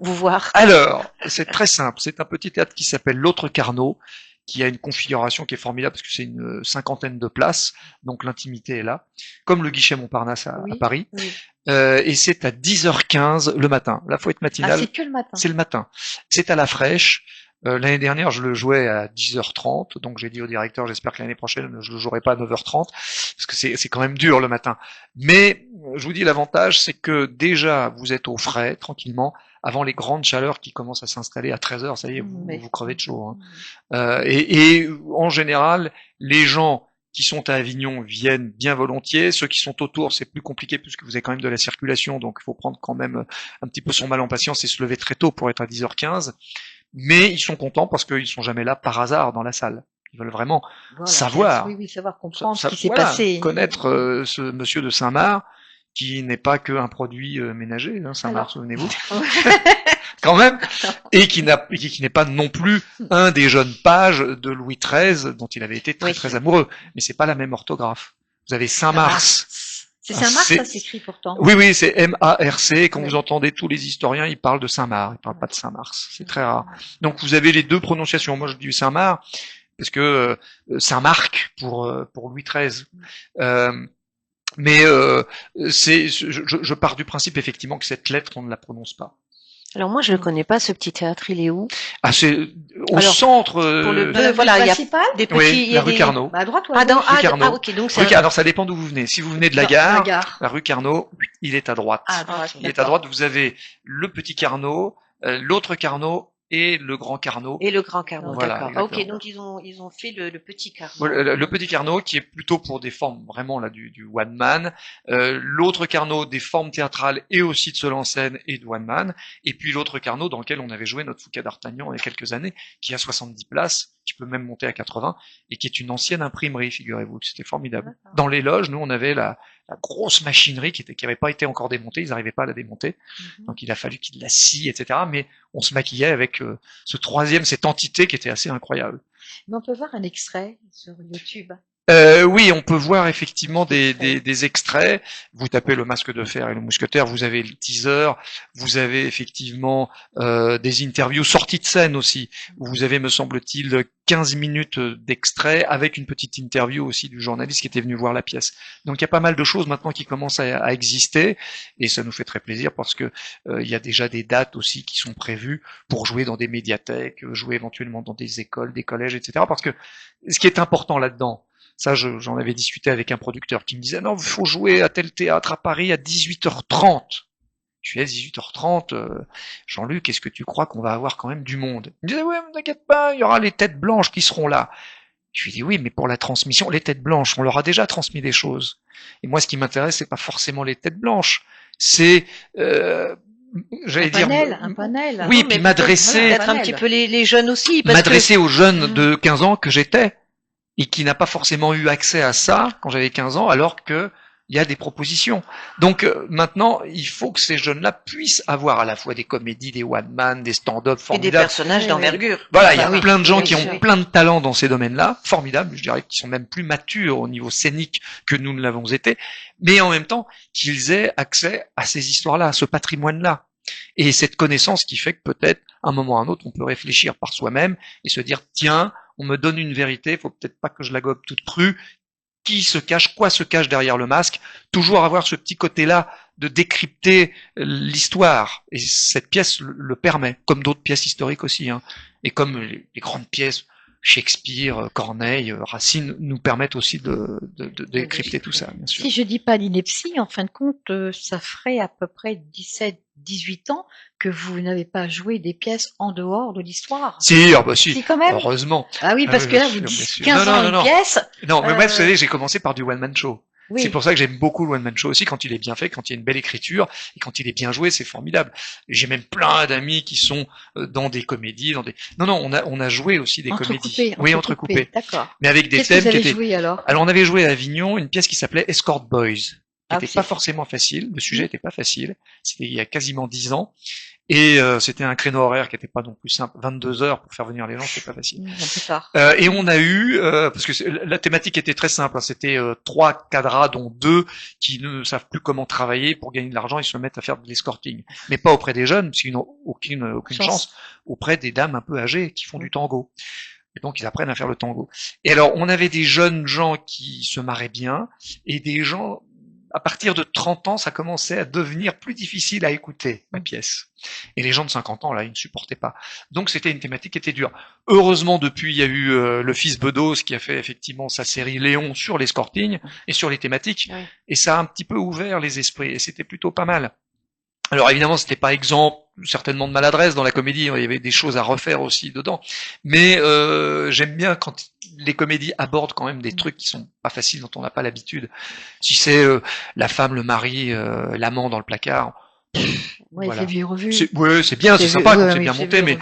Speaker 3: vous voir?
Speaker 2: Alors, c'est très simple. C'est un petit théâtre qui s'appelle L'Autre Carnot, qui a une configuration qui est formidable parce que c'est une cinquantaine de places, donc l'intimité est là, comme le guichet Montparnasse à Paris. Oui. Et c'est à 10h15 le matin. Là, faut être matinal.
Speaker 1: Ah, c'est que le matin.
Speaker 2: C'est le matin. C'est à la fraîche. L'année dernière, je le jouais à 10h30, donc j'ai dit au directeur, j'espère que l'année prochaine, je le jouerai pas à 9h30, parce que c'est quand même dur le matin. Mais, je vous dis, l'avantage, c'est que déjà, vous êtes au frais, tranquillement, avant les grandes chaleurs qui commencent à s'installer à 13h, ça y est, vous crevez de chaud. Hein. Et en général, les gens qui sont à Avignon viennent bien volontiers. Ceux qui sont autour, c'est plus compliqué puisque vous avez quand même de la circulation, donc il faut prendre quand même un petit peu son mal en patience et se lever très tôt pour être à 10h15. Mais ils sont contents parce qu'ils sont jamais là par hasard dans la salle. Ils veulent vraiment savoir.
Speaker 1: Savoir comprendre ce qui s'est passé.
Speaker 2: Connaître ce monsieur de Saint-Marc, qui n'est pas qu'un produit ménager, hein, Saint-Marc, souvenez-vous. Quand même. Et qui n'est pas non plus un des jeunes pages de Louis XIII, dont il avait été très amoureux. Mais c'est pas la même orthographe. Vous avez Saint-Mars.
Speaker 1: C'est Saint-Marc, ça s'écrit pourtant.
Speaker 2: Oui, c'est M-A-R-C. Quand vous entendez tous les historiens, ils parlent de Saint-Marc. Ils parlent pas de Saint-Mars. C'est très rare. Donc, vous avez les deux prononciations. Moi, je dis Saint-Marc, parce que Saint-Marc pour Louis XIII. Mais je pars du principe, effectivement, que cette lettre, on ne la prononce pas.
Speaker 3: Alors moi je le connais pas, ce petit théâtre, il est où?
Speaker 2: Ah, c'est au centre.
Speaker 3: Pour le voilà, il y a des petits.
Speaker 2: Oui, la rue Carnot.
Speaker 1: À droite ou
Speaker 3: à gauche?
Speaker 2: Rue Carnot.
Speaker 3: Ok, donc
Speaker 2: alors ça dépend d'où vous venez. Si vous venez de la gare, la rue Carnot, il est à droite. Il est à droite. Vous avez le petit Carnot, l'autre Carnot et le grand Carnot.
Speaker 3: Et le grand Carnot,
Speaker 2: voilà,
Speaker 3: d'accord. Ok, donc ils ont fait le petit Carnot.
Speaker 2: Voilà, le petit Carnot qui est plutôt pour des formes vraiment là du one man. L'autre Carnot des formes théâtrales et aussi de seul en scène et de one man. Et puis l'autre Carnot dans lequel on avait joué notre Foucas d'Artagnan il y a quelques années, qui a 70 places, qui peut même monter à 80 et qui est une ancienne imprimerie, figurez-vous. C'était formidable. Dans les loges, nous on avait la grosse machinerie qui avait pas été encore démontée, ils n'arrivaient pas à la démonter, donc il a fallu qu'ils la scient, etc. Mais on se maquillait avec cette entité qui était assez incroyable.
Speaker 1: Mais on peut voir un extrait sur YouTube.
Speaker 2: Oui, on peut voir effectivement des extraits. Vous tapez le Masque de Fer et le Mousquetaire, vous avez le teaser, vous avez effectivement des interviews sorties de scène aussi, où vous avez, me semble-t-il, 15 minutes d'extrait avec une petite interview aussi du journaliste qui était venu voir la pièce. Donc il y a pas mal de choses maintenant qui commencent à exister et ça nous fait très plaisir parce que il y a déjà des dates aussi qui sont prévues pour jouer dans des médiathèques, jouer éventuellement dans des écoles, des collèges, etc. Parce que ce qui est important là-dedans, ça, j'en avais discuté avec un producteur qui me disait « Non, il faut jouer à tel théâtre à Paris à 18h30 ». Je lui ai dit « 18h30, Jean-Luc, est-ce que tu crois qu'on va avoir quand même du monde ?» Il me disait « Ouais, mais t'inquiète pas, il y aura les têtes blanches qui seront là. » Je lui ai dit « Oui, mais pour la transmission, les têtes blanches, on leur a déjà transmis des choses. Et moi, ce qui m'intéresse, c'est pas forcément les têtes blanches, c'est... j'allais dire
Speaker 1: un panel.
Speaker 2: Oui, puis m'adresser...
Speaker 3: Peut-être un petit peu les jeunes aussi.
Speaker 2: M'adresser aux jeunes de 15 ans que j'étais. Et qui n'a pas forcément eu accès à ça quand j'avais 15 ans, alors que il y a des propositions. Donc maintenant, il faut que ces jeunes-là puissent avoir à la fois des comédies, des one-man, des stand-up formidables.
Speaker 3: Et des personnages d'envergure.
Speaker 2: Voilà, il y a plein de gens qui ont plein de talents dans ces domaines-là, formidables, je dirais, qui sont même plus matures au niveau scénique que nous ne l'avons été, mais en même temps, qu'ils aient accès à ces histoires-là, à ce patrimoine-là. Et cette connaissance qui fait que peut-être, à un moment ou à un autre, on peut réfléchir par soi-même et se dire, tiens, on me donne une vérité, faut peut-être pas que je la gobe toute crue. Quoi se cache derrière le masque? Toujours avoir ce petit côté-là de décrypter l'histoire. Et cette pièce le permet, comme d'autres pièces historiques aussi, hein. Et comme les grandes pièces, Shakespeare, Corneille, Racine, nous permettent aussi de décrypter tout ça, bien sûr.
Speaker 1: Si je dis pas l'ineptie, en fin de compte, ça ferait à peu près 17-18 ans que vous n'avez pas joué des pièces en dehors de l'histoire.
Speaker 2: Si, si,
Speaker 1: quand même.
Speaker 2: Heureusement.
Speaker 1: Ah oui, parce que là, vous dites 15 ans une pièce.
Speaker 2: Non, mais moi, vous savez, j'ai commencé par du one-man show.
Speaker 1: Oui.
Speaker 2: C'est pour ça que j'aime beaucoup le one-man show aussi, quand il est bien fait, quand il y a une belle écriture, et quand il est bien joué, c'est formidable. J'ai même plein d'amis qui sont dans des comédies, Non, on a joué aussi des comédies. Oui, entrecoupées.
Speaker 1: D'accord.
Speaker 2: Mais avec des thèmes
Speaker 1: qui étaient... Joué, alors
Speaker 2: on avait joué à Avignon une pièce qui s'appelait Escort Boys. n'était pas forcément facile. Le sujet n'était pas facile. C'était il y a quasiment 10 ans. Et c'était un créneau horaire qui n'était pas non plus simple. 22 heures pour faire venir les gens, c'était pas facile.
Speaker 3: Un peu tard.
Speaker 2: Et on a eu, parce que la thématique était très simple, hein, c'était 3 cadras, dont 2 qui ne savent plus comment travailler pour gagner de l'argent et se mettent à faire de l'escorting. Mais pas auprès des jeunes, parce qu'ils n'ont aucune chance, auprès des dames un peu âgées qui font du tango. Et donc ils apprennent à faire le tango. Et alors on avait des jeunes gens qui se marraient bien, et des gens, à partir de 30 ans, ça commençait à devenir plus difficile à écouter, la pièce. Et les gens de 50 ans, là, ils ne supportaient pas. Donc c'était une thématique qui était dure. Heureusement, depuis, il y a eu le fils Bedos qui a fait effectivement sa série Léon sur l'escorting et sur les thématiques. Oui. Et ça a un petit peu ouvert les esprits, et c'était plutôt pas mal. Alors évidemment, c'était pas exempt certainement de maladresse dans la comédie, il y avait des choses à refaire aussi dedans. Mais j'aime bien quand les comédies abordent quand même des trucs qui sont pas faciles, dont on n'a pas l'habitude. Si c'est la femme, le mari, l'amant dans le placard.
Speaker 1: Ouais, voilà. C'est vieux revu.
Speaker 2: C'est bien, c'est sympa quand c'est bien monté, mais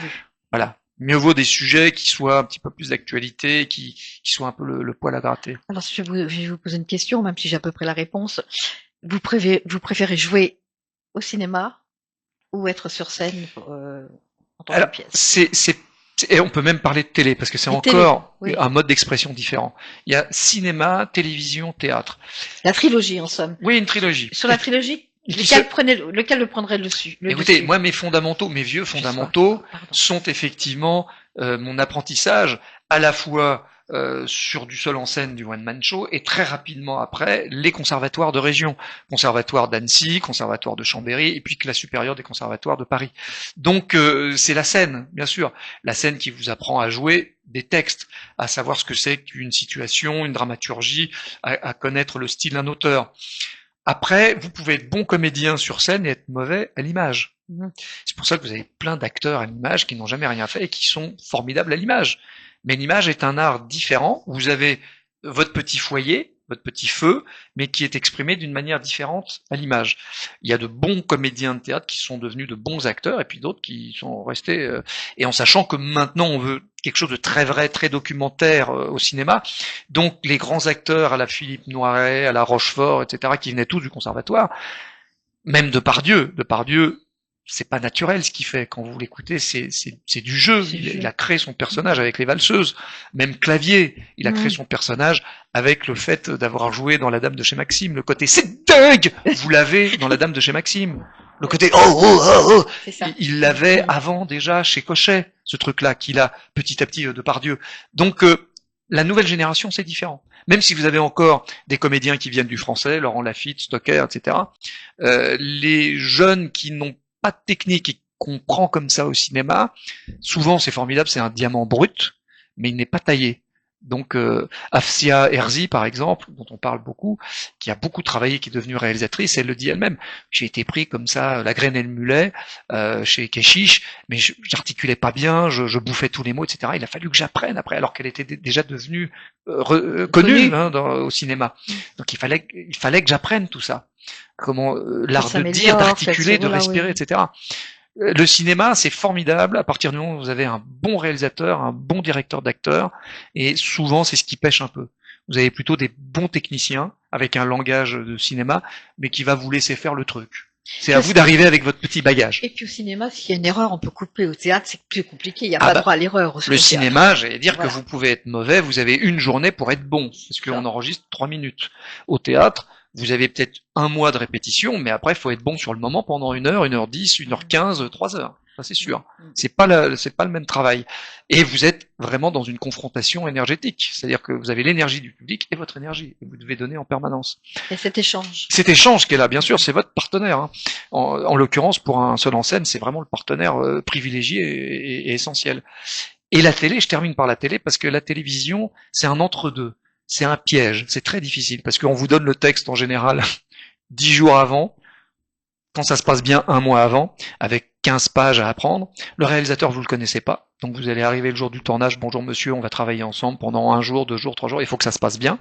Speaker 2: voilà. Mieux vaut des sujets qui soient un petit peu plus d'actualité, qui soient un peu le poil à gratter.
Speaker 1: Alors je vais vous poser une question, même si j'ai à peu près la réponse. Vous préférez jouer au cinéma ou être sur scène en tant que pièce?
Speaker 2: Et on peut même parler de télé, parce que c'est encore un mode d'expression différent. Il y a cinéma, télévision, théâtre.
Speaker 1: La trilogie, en somme.
Speaker 2: Oui, une trilogie.
Speaker 1: Sur la trilogie, lequel le prendrait le dessus?
Speaker 2: Écoutez, moi, mes vieux fondamentaux sont effectivement mon apprentissage à la fois sur du seul en scène, du one-man show, et très rapidement après, les conservatoires de région. Conservatoire d'Annecy, conservatoire de Chambéry, et puis classe supérieure des conservatoires de Paris. Donc, c'est la scène, bien sûr. La scène qui vous apprend à jouer des textes, à savoir ce que c'est qu'une situation, une dramaturgie, à connaître le style d'un auteur. Après, vous pouvez être bon comédien sur scène et être mauvais à l'image. C'est pour ça que vous avez plein d'acteurs à l'image qui n'ont jamais rien fait et qui sont formidables à l'image. Mais l'image est un art différent. Vous avez votre petit foyer, votre petit feu, mais qui est exprimé d'une manière différente à l'image. Il y a de bons comédiens de théâtre qui sont devenus de bons acteurs, et puis d'autres qui sont restés... et en sachant que maintenant on veut quelque chose de très vrai, très documentaire au cinéma, donc les grands acteurs à la Philippe Noiret, à la Rochefort, etc., qui venaient tous du conservatoire, même Depardieu, c'est pas naturel ce qu'il fait. Quand vous l'écoutez, c'est du jeu. Il a créé son personnage avec les valseuses. Même Clavier, il a créé son personnage avec le fait d'avoir joué dans La Dame de chez Maxime. Le côté c'est dingue, vous l'avez dans La Dame de chez Maxime. Le côté il l'avait avant déjà chez Cochet, ce truc-là qu'il a petit à petit Depardieu. Donc la nouvelle génération, c'est différent. Même si vous avez encore des comédiens qui viennent du français, Laurent Lafitte, Stocker, etc. Les jeunes qui n'ont pas de technique et qu'on prend comme ça au cinéma, souvent c'est formidable, c'est un diamant brut, mais il n'est pas taillé. Donc Afsia Herzi, par exemple, dont on parle beaucoup, qui a beaucoup travaillé, qui est devenue réalisatrice, elle le dit elle-même. J'ai été pris comme ça, la graine et le mulet, chez Keshish, mais j'articulais pas bien, je bouffais tous les mots, etc. Il a fallu que j'apprenne après, alors qu'elle était déjà devenue connue au cinéma. Donc il fallait que j'apprenne tout ça. Comment l'art de dire, d'articuler, de respirer, etc. Le cinéma, c'est formidable à partir du moment où vous avez un bon réalisateur, un bon directeur d'acteurs, et souvent c'est ce qui pêche un peu. Vous avez plutôt des bons techniciens avec un langage de cinéma, mais qui va vous laisser faire le truc. C'est à vous d'arriver avec votre petit bagage.
Speaker 1: Et puis au cinéma, s'il y a une erreur, on peut couper. Au théâtre, c'est plus compliqué, il n'y a pas droit à l'erreur.
Speaker 2: Le cinéma, j'allais dire que vous pouvez être mauvais, vous avez une journée pour être bon, parce qu'on enregistre 3 minutes. Au théâtre, vous avez peut-être 1 mois de répétition, mais après, il faut être bon sur le moment pendant 1 heure, 1h10, 1h15, 3 heures. Ça, c'est sûr. C'est pas le même travail. Et vous êtes vraiment dans une confrontation énergétique. C'est-à-dire que vous avez l'énergie du public et votre énergie. Et vous devez donner en permanence.
Speaker 1: Et cet échange.
Speaker 2: Cet échange qui est là, bien sûr, c'est votre partenaire. Hein. En l'occurrence, pour un seul en scène, c'est vraiment le partenaire privilégié et essentiel. Et la télé, je termine par la télé, parce que la télévision, c'est un entre-deux. C'est un piège, c'est très difficile, parce qu'on vous donne le texte en général 10 jours avant, quand ça se passe bien 1 mois avant, avec 15 pages à apprendre. Le réalisateur, vous le connaissez pas, donc vous allez arriver le jour du tournage, bonjour monsieur, on va travailler ensemble pendant 1 jour, 2 jours, 3 jours, il faut que ça se passe bien.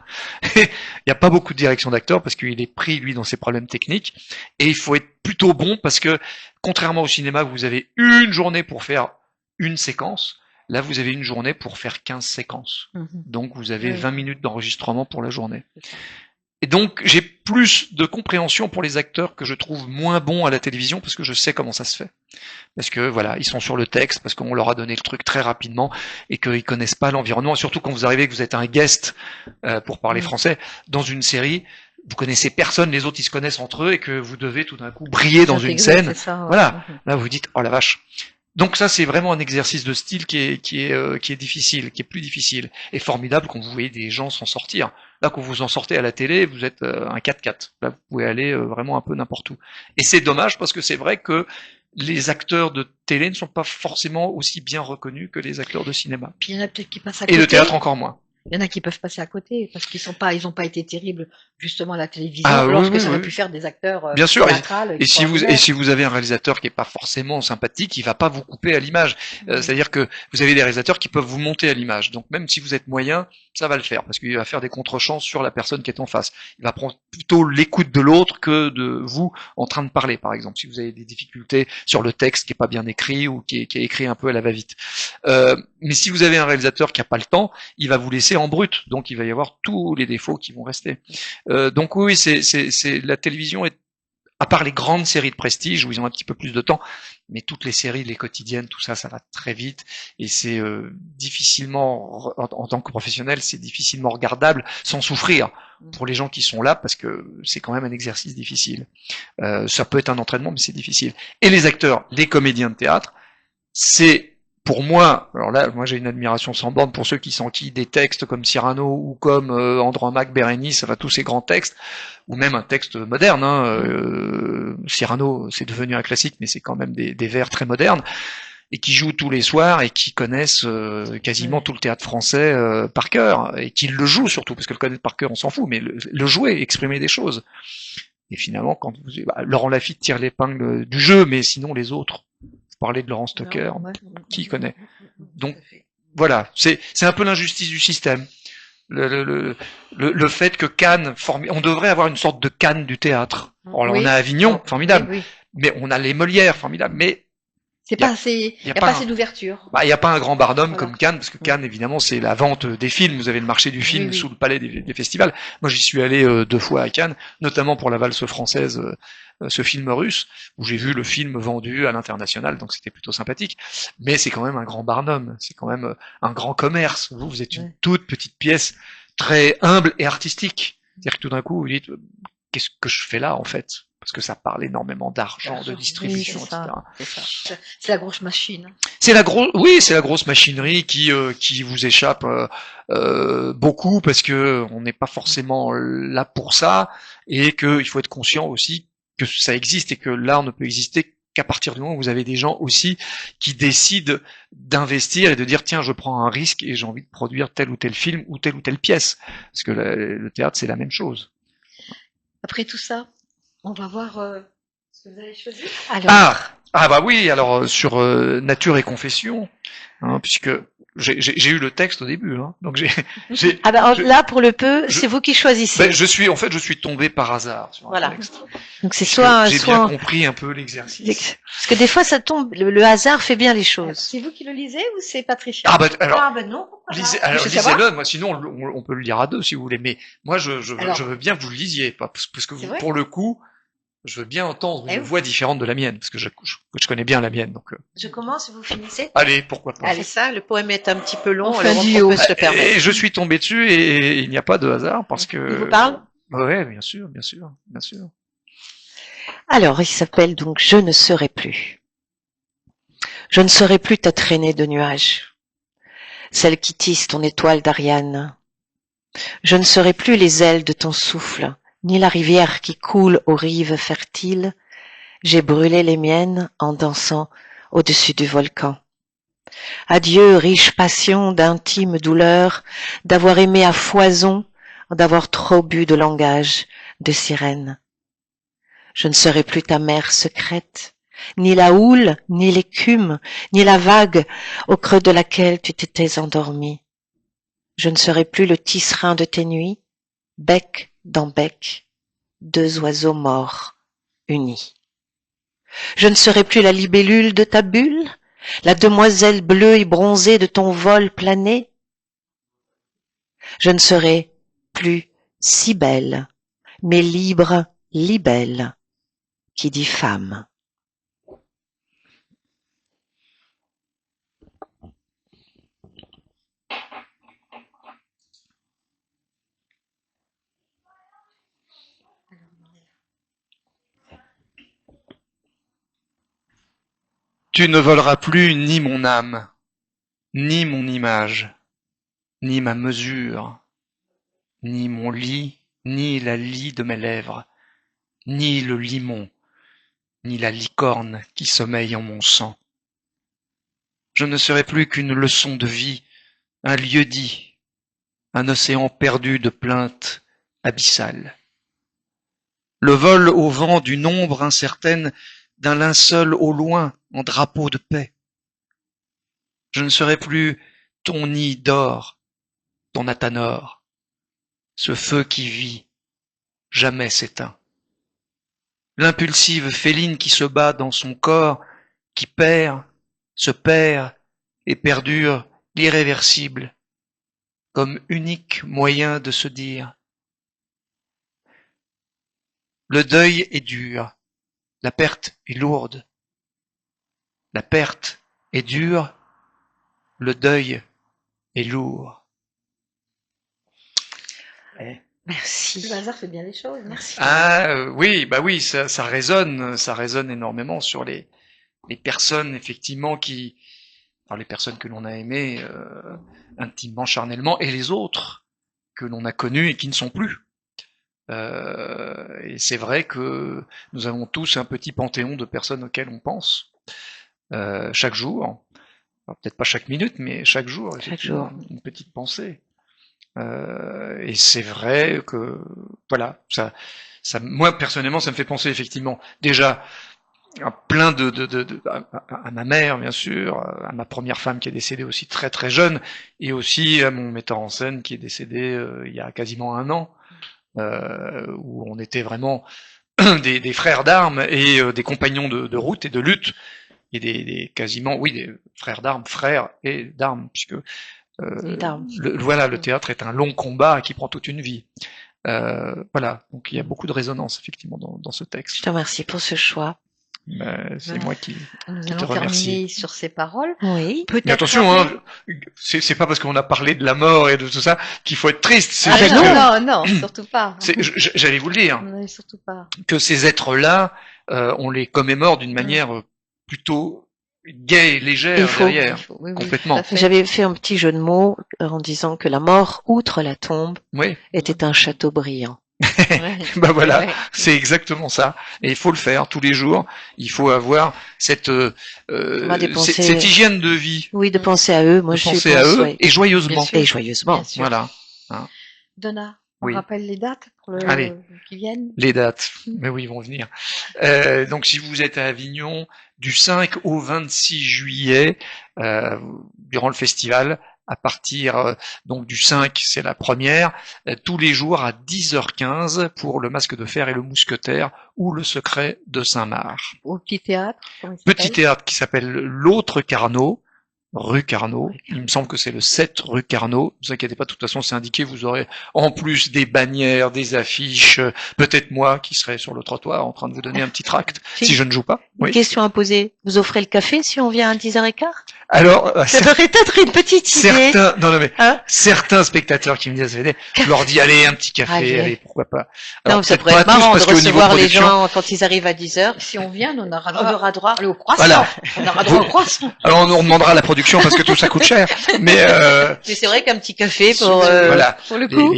Speaker 2: Il n'y a pas beaucoup de direction d'acteur, parce qu'il est pris, lui, dans ses problèmes techniques, et il faut être plutôt bon, parce que, contrairement au cinéma, vous avez une journée pour faire une séquence. Là, vous avez une journée pour faire 15 séquences. Donc, vous avez 20 minutes d'enregistrement pour la journée. Et donc, j'ai plus de compréhension pour les acteurs que je trouve moins bons à la télévision parce que je sais comment ça se fait. Parce que voilà, ils sont sur le texte, parce qu'on leur a donné le truc très rapidement et qu'ils connaissent pas l'environnement. Et surtout quand vous arrivez, que vous êtes un guest pour parler français dans une série, vous connaissez personne, les autres ils se connaissent entre eux et que vous devez tout d'un coup briller dans une scène.
Speaker 1: Ça, ouais.
Speaker 2: Voilà, là vous dites oh la vache. Donc ça c'est vraiment un exercice de style qui est difficile, qui est plus difficile et formidable quand vous voyez des gens s'en sortir. Là quand vous en sortez à la télé, vous êtes un 4x4. Là vous pouvez aller vraiment un peu n'importe où. Et c'est dommage parce que c'est vrai que les acteurs de télé ne sont pas forcément aussi bien reconnus que les acteurs de cinéma.
Speaker 1: Puis il y en a peut-être qui passent à côté.
Speaker 2: Et de théâtre encore moins.
Speaker 1: Il y en a qui peuvent passer à côté parce qu'ils ont pas été terribles justement à la télévision, lorsque ça aurait pu faire des acteurs
Speaker 2: bien sûr.
Speaker 1: théâtrales.
Speaker 2: Et si vous avez un réalisateur qui est pas forcément sympathique, il va pas vous couper à l'image. C'est-à-dire que vous avez des réalisateurs qui peuvent vous monter à l'image. Donc même si vous êtes moyen, ça va le faire parce qu'il va faire des contre-champs sur la personne qui est en face. Il va prendre plutôt l'écoute de l'autre que de vous en train de parler, par exemple. Si vous avez des difficultés sur le texte qui est pas bien écrit ou qui est écrit un peu à la va-vite. Mais si vous avez un réalisateur qui a pas le temps, il va vous laisser en brut. Donc il va y avoir tous les défauts qui vont rester. Donc oui, c'est la télévision est, à part les grandes séries de prestige où ils ont un petit peu plus de temps, mais toutes les séries, les quotidiennes, tout ça, ça va très vite et c'est difficilement, en tant que professionnel, c'est difficilement regardable sans souffrir pour les gens qui sont là parce que c'est quand même un exercice difficile. Ça peut être un entraînement, mais c'est difficile. Et les acteurs, les comédiens de théâtre, c'est pour moi, alors là, moi j'ai une admiration sans borne pour ceux qui s'enquillent des textes comme Cyrano ou comme Andromaque, Bérénice, enfin tous ces grands textes, ou même un texte moderne. Cyrano, c'est devenu un classique, mais c'est quand même des vers très modernes, et qui jouent tous les soirs et qui connaissent quasiment tout le théâtre français par cœur, et qui le jouent surtout, parce que le connaître par cœur, on s'en fout, mais le jouer, exprimer des choses. Et finalement, quand Laurent Lafitte tire l'épingle du jeu, mais sinon les autres, parler de Laurent Stocker, qui connaît. Donc voilà, c'est un peu l'injustice du système. Le fait que Cannes, on devrait avoir une sorte de Cannes du théâtre. Alors, on a Avignon, formidable, mais on a les Molières, formidable, mais
Speaker 1: il n'y a pas assez d'ouverture.
Speaker 2: Il n'y a pas un grand Barnum comme Cannes, parce que Cannes, évidemment, c'est la vente des films. Vous avez le marché du film sous le palais des festivals. Moi, j'y suis allé 2 fois à Cannes, notamment pour la valse française, ce film russe, où j'ai vu le film vendu à l'international, donc c'était plutôt sympathique. Mais c'est quand même un grand Barnum, c'est quand même un grand commerce. Vous êtes une toute petite pièce, très humble et artistique. C'est-à-dire que tout d'un coup, vous dites, qu'est-ce que je fais là, en fait ? Parce que ça parle énormément d'argent, de distribution, etc.
Speaker 1: C'est la grosse machine.
Speaker 2: C'est la grosse machinerie qui vous échappe beaucoup parce que on n'est pas forcément là pour ça et qu'il faut être conscient aussi que ça existe et que là on ne peut exister qu'à partir du moment où vous avez des gens aussi qui décident d'investir et de dire tiens je prends un risque et j'ai envie de produire tel ou tel film ou telle pièce parce que le théâtre c'est la même chose.
Speaker 1: Après tout ça, on va voir ce que vous avez choisi.
Speaker 2: Bah oui, alors sur Nature et Confession, puisque j'ai eu le texte au début, donc
Speaker 3: là pour le peu, c'est vous qui choisissez.
Speaker 2: Je suis tombé par hasard sur un texte.
Speaker 3: Donc c'est
Speaker 2: j'ai bien compris un peu l'exercice.
Speaker 3: Parce que des fois ça tombe, le hasard fait bien les choses.
Speaker 1: C'est vous qui le lisez ou c'est Patricia?
Speaker 3: Non.
Speaker 2: Lisez-le, moi sinon on peut le lire à 2 si vous voulez, mais moi je veux bien que vous le lisiez, parce que vous, pour le coup, je veux bien entendre une voix différente de la mienne, parce que je connais bien la mienne. Donc,
Speaker 3: je commence et vous finissez.
Speaker 2: Allez, pourquoi pas.
Speaker 3: Allez, ça, le poème est un petit peu long,
Speaker 1: alors on peut se le permettre.
Speaker 2: Et je suis tombé dessus et il n'y a pas de hasard, parce que...
Speaker 3: Il vous parle?
Speaker 2: Ouais, bien sûr.
Speaker 3: Alors, il s'appelle donc « Je ne serai plus ». Je ne serai plus ta traînée de nuages, celle qui tisse ton étoile d'Ariane. Je ne serai plus les ailes de ton souffle, ni la rivière qui coule aux rives fertiles. J'ai brûlé les miennes en dansant au-dessus du volcan. Adieu, riche passion d'intime douleur, d'avoir aimé à foison, d'avoir trop bu de langage de sirène. Je ne serai plus ta mer secrète, ni la houle, ni l'écume, ni la vague au creux de laquelle tu t'étais endormi. Je ne serai plus le tisserin de tes nuits, bec dans bec, 2 oiseaux morts unis. Je ne serai plus la libellule de ta bulle, la demoiselle bleue et bronzée de ton vol plané. Je ne serai plus si belle mais libre, libelle, qui dit femme.
Speaker 2: Tu ne voleras plus ni mon âme, ni mon image, ni ma mesure, ni mon lit, ni la lie de mes lèvres, ni le limon, ni la licorne qui sommeille en mon sang. Je ne serai plus qu'une leçon de vie, un lieu-dit, un océan perdu de plaintes abyssales. Le vol au vent d'une ombre incertaine, d'un linceul au loin en drapeau de paix. Je ne serai plus ton nid d'or, ton athanor, ce feu qui vit, jamais s'éteint. L'impulsive féline qui se bat dans son corps, qui perd, se perd et perdure l'irréversible, comme unique moyen de se dire. Le deuil est dur, la perte est lourde. La perte est dure, le deuil est lourd.
Speaker 3: Merci.
Speaker 1: Le hasard fait bien les choses.
Speaker 3: Merci.
Speaker 2: Oui, bah oui, ça résonne énormément sur les personnes effectivement les personnes que l'on a aimées intimement, charnellement, et les autres que l'on a connues et qui ne sont plus. Et c'est vrai que nous avons tous un petit panthéon de personnes auxquelles on pense chaque jour. Peut-être pas chaque minute, mais chaque jour, une petite pensée. Et c'est vrai que voilà, ça, moi personnellement, ça me fait penser effectivement déjà à plein à ma mère bien sûr, à ma première femme qui est décédée aussi très très jeune, et aussi à mon metteur en scène qui est décédé il y a quasiment 1 an, où on était vraiment des frères d'armes et des compagnons de route et de lutte, et des frères d'armes, frères et d'armes, puisque le théâtre est un long combat qui prend toute une vie. Voilà, donc il y a beaucoup de résonance effectivement dans ce texte.
Speaker 3: Je te remercie pour ce choix.
Speaker 2: C'est moi qui
Speaker 1: te remercie. Sur ces paroles.
Speaker 3: Oui.
Speaker 2: Mais attention, c'est pas parce qu'on a parlé de la mort et de tout ça qu'il faut être triste.
Speaker 1: Non, surtout pas.
Speaker 2: J'allais vous le dire.
Speaker 1: Non, surtout pas.
Speaker 2: Que ces êtres-là, on les commémore d'une manière plutôt gaie et légère derrière, complètement.
Speaker 3: J'avais fait un petit jeu de mots en disant que la mort, outre la tombe, était un château brillant.
Speaker 2: Bah voilà, c'est exactement ça. Et il faut le faire tous les jours. Il faut avoir cette hygiène de vie.
Speaker 3: Oui, de penser à eux. Moi,
Speaker 2: de penser à eux et joyeusement.
Speaker 3: Et joyeusement.
Speaker 2: Voilà.
Speaker 1: Donna, on rappelle les dates pour qui viennent.
Speaker 2: Les dates. Mais oui, ils vont venir. Donc, si vous êtes à Avignon, du 5 au 26 juillet, durant le festival, à partir donc du 5, c'est la première, tous les jours à 10h15 pour Le Masque de Fer et le Mousquetaire ou Le Secret de Saint-Marc.
Speaker 1: Au petit théâtre.
Speaker 2: Petit théâtre qui s'appelle l'Autre Carnot, rue Carnot. Il me semble que c'est le 7 rue Carnot. Ne vous inquiétez pas, de toute façon, c'est indiqué. Vous aurez en plus des bannières, des affiches, peut-être moi qui serai sur le trottoir en train de vous donner un petit tract si je ne joue pas.
Speaker 3: Une question à poser. Vous offrez le café si on vient à 10h15?
Speaker 2: Alors,
Speaker 3: ça devrait être une petite idée.
Speaker 2: Certains spectateurs qui me disent, je leur dis, allez, un petit café, allez, pourquoi pas.
Speaker 3: Alors, non, ça pourrait être marrant de recevoir les gens quand ils arrivent à 10h.
Speaker 1: Si on vient, on aura
Speaker 3: droit
Speaker 1: au croissant.
Speaker 2: Voilà.
Speaker 1: On aura droit au croissant.
Speaker 2: Alors, on nous demandera la production parce que tout ça coûte cher. Mais
Speaker 3: c'est vrai qu'un petit café pour le coup.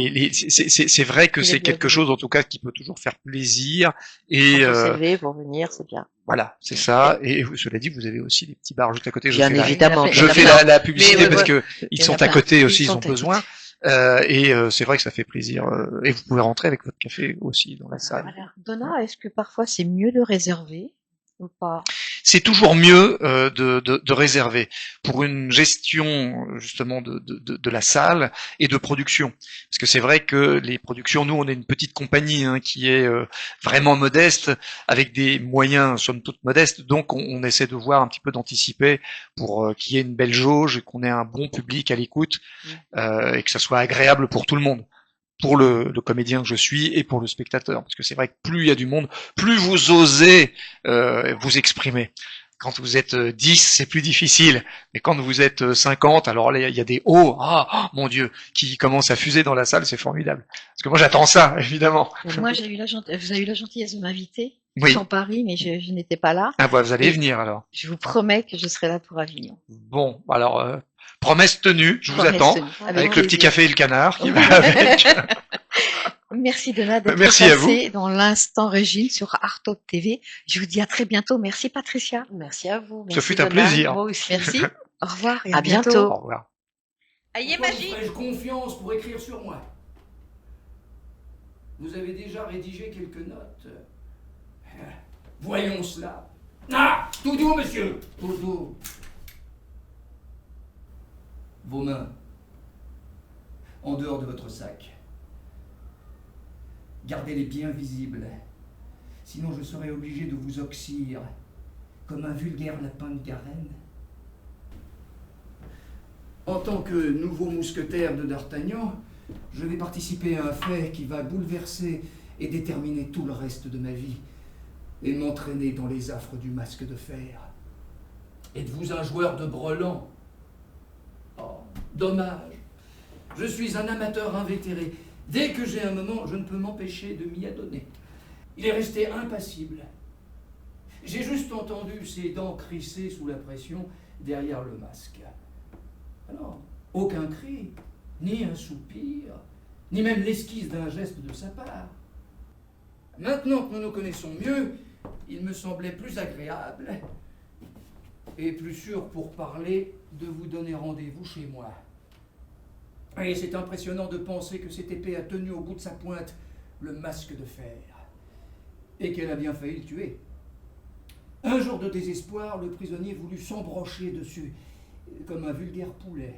Speaker 2: C'est vrai que c'est quelque chose, en tout cas, qui peut toujours faire plaisir. Et
Speaker 3: pour venir, c'est bien.
Speaker 2: Voilà, c'est ça. Et cela dit, vous avez aussi des petits bars juste à côté.
Speaker 3: Bien évidemment.
Speaker 2: Je fais la publicité parce que ils sont à côté aussi, ils ont besoin. Et c'est vrai que ça fait plaisir. Et vous pouvez rentrer avec votre café aussi dans la salle.
Speaker 1: Voilà. Donna, est-ce que parfois c'est mieux de réserver ou pas?
Speaker 2: C'est toujours mieux de réserver pour une gestion justement de la salle et de production, parce que c'est vrai que les productions, nous on est une petite compagnie qui est vraiment modeste, avec des moyens somme toute modestes, donc on essaie de voir un petit peu d'anticiper pour qu'il y ait une belle jauge et qu'on ait un bon public à l'écoute et que ça soit agréable pour tout le monde. pour le comédien que je suis et pour le spectateur. Parce que c'est vrai que plus il y a du monde, plus vous osez vous exprimer. Quand vous êtes 10, c'est plus difficile. Mais quand vous êtes 50, alors là, il y a des hauts, mon Dieu, qui commencent à fuser dans la salle, c'est formidable. Parce que moi, j'attends ça, évidemment.
Speaker 1: Moi, vous avez eu la gentillesse de m'inviter
Speaker 2: Oui.
Speaker 1: sur Paris, mais je n'étais pas là.
Speaker 2: Ah, vous allez venir, alors.
Speaker 1: Je vous promets que je serai là pour Avignon.
Speaker 2: Bon, alors, promesse tenue, je vous attends, avec le petit café et le canard qui va avec.
Speaker 1: Merci Donna d'être passée dans l'Instant Régine sur Artop TV. Je vous dis à très bientôt. Merci Patricia.
Speaker 3: Merci à vous.
Speaker 2: Ce fut un plaisir.
Speaker 1: Moi aussi. Merci. Au revoir et
Speaker 3: à bientôt.
Speaker 2: Au revoir.
Speaker 4: Ayez magie. Ferais-je confiance pour écrire sur moi? Vous avez déjà rédigé quelques notes. Voyons cela. Ah, tout doux, monsieur. Tout doux. Vos mains, en dehors de votre sac. Gardez-les bien visibles, sinon je serai obligé de vous oxyre, comme un vulgaire lapin de Garenne. En tant que nouveau mousquetaire de D'Artagnan, je vais participer à un fait qui va bouleverser et déterminer tout le reste de ma vie, et m'entraîner dans les affres du masque de fer. Êtes-vous un joueur de brelan? Oh, dommage. Je suis un amateur invétéré. Dès que j'ai un moment, je ne peux m'empêcher de m'y adonner. Il est resté impassible. J'ai juste entendu ses dents crisser sous la pression derrière le masque. Alors, aucun cri, ni un soupir, ni même l'esquisse d'un geste de sa part. Maintenant que nous nous connaissons mieux, il me semblait plus agréable et plus sûr pour parler de vous donner rendez-vous chez moi. Et c'est impressionnant de penser que cette épée a tenu au bout de sa pointe le masque de fer, et qu'elle a bien failli le tuer. Un jour de désespoir, le prisonnier voulut s'embrocher dessus, comme un vulgaire poulet.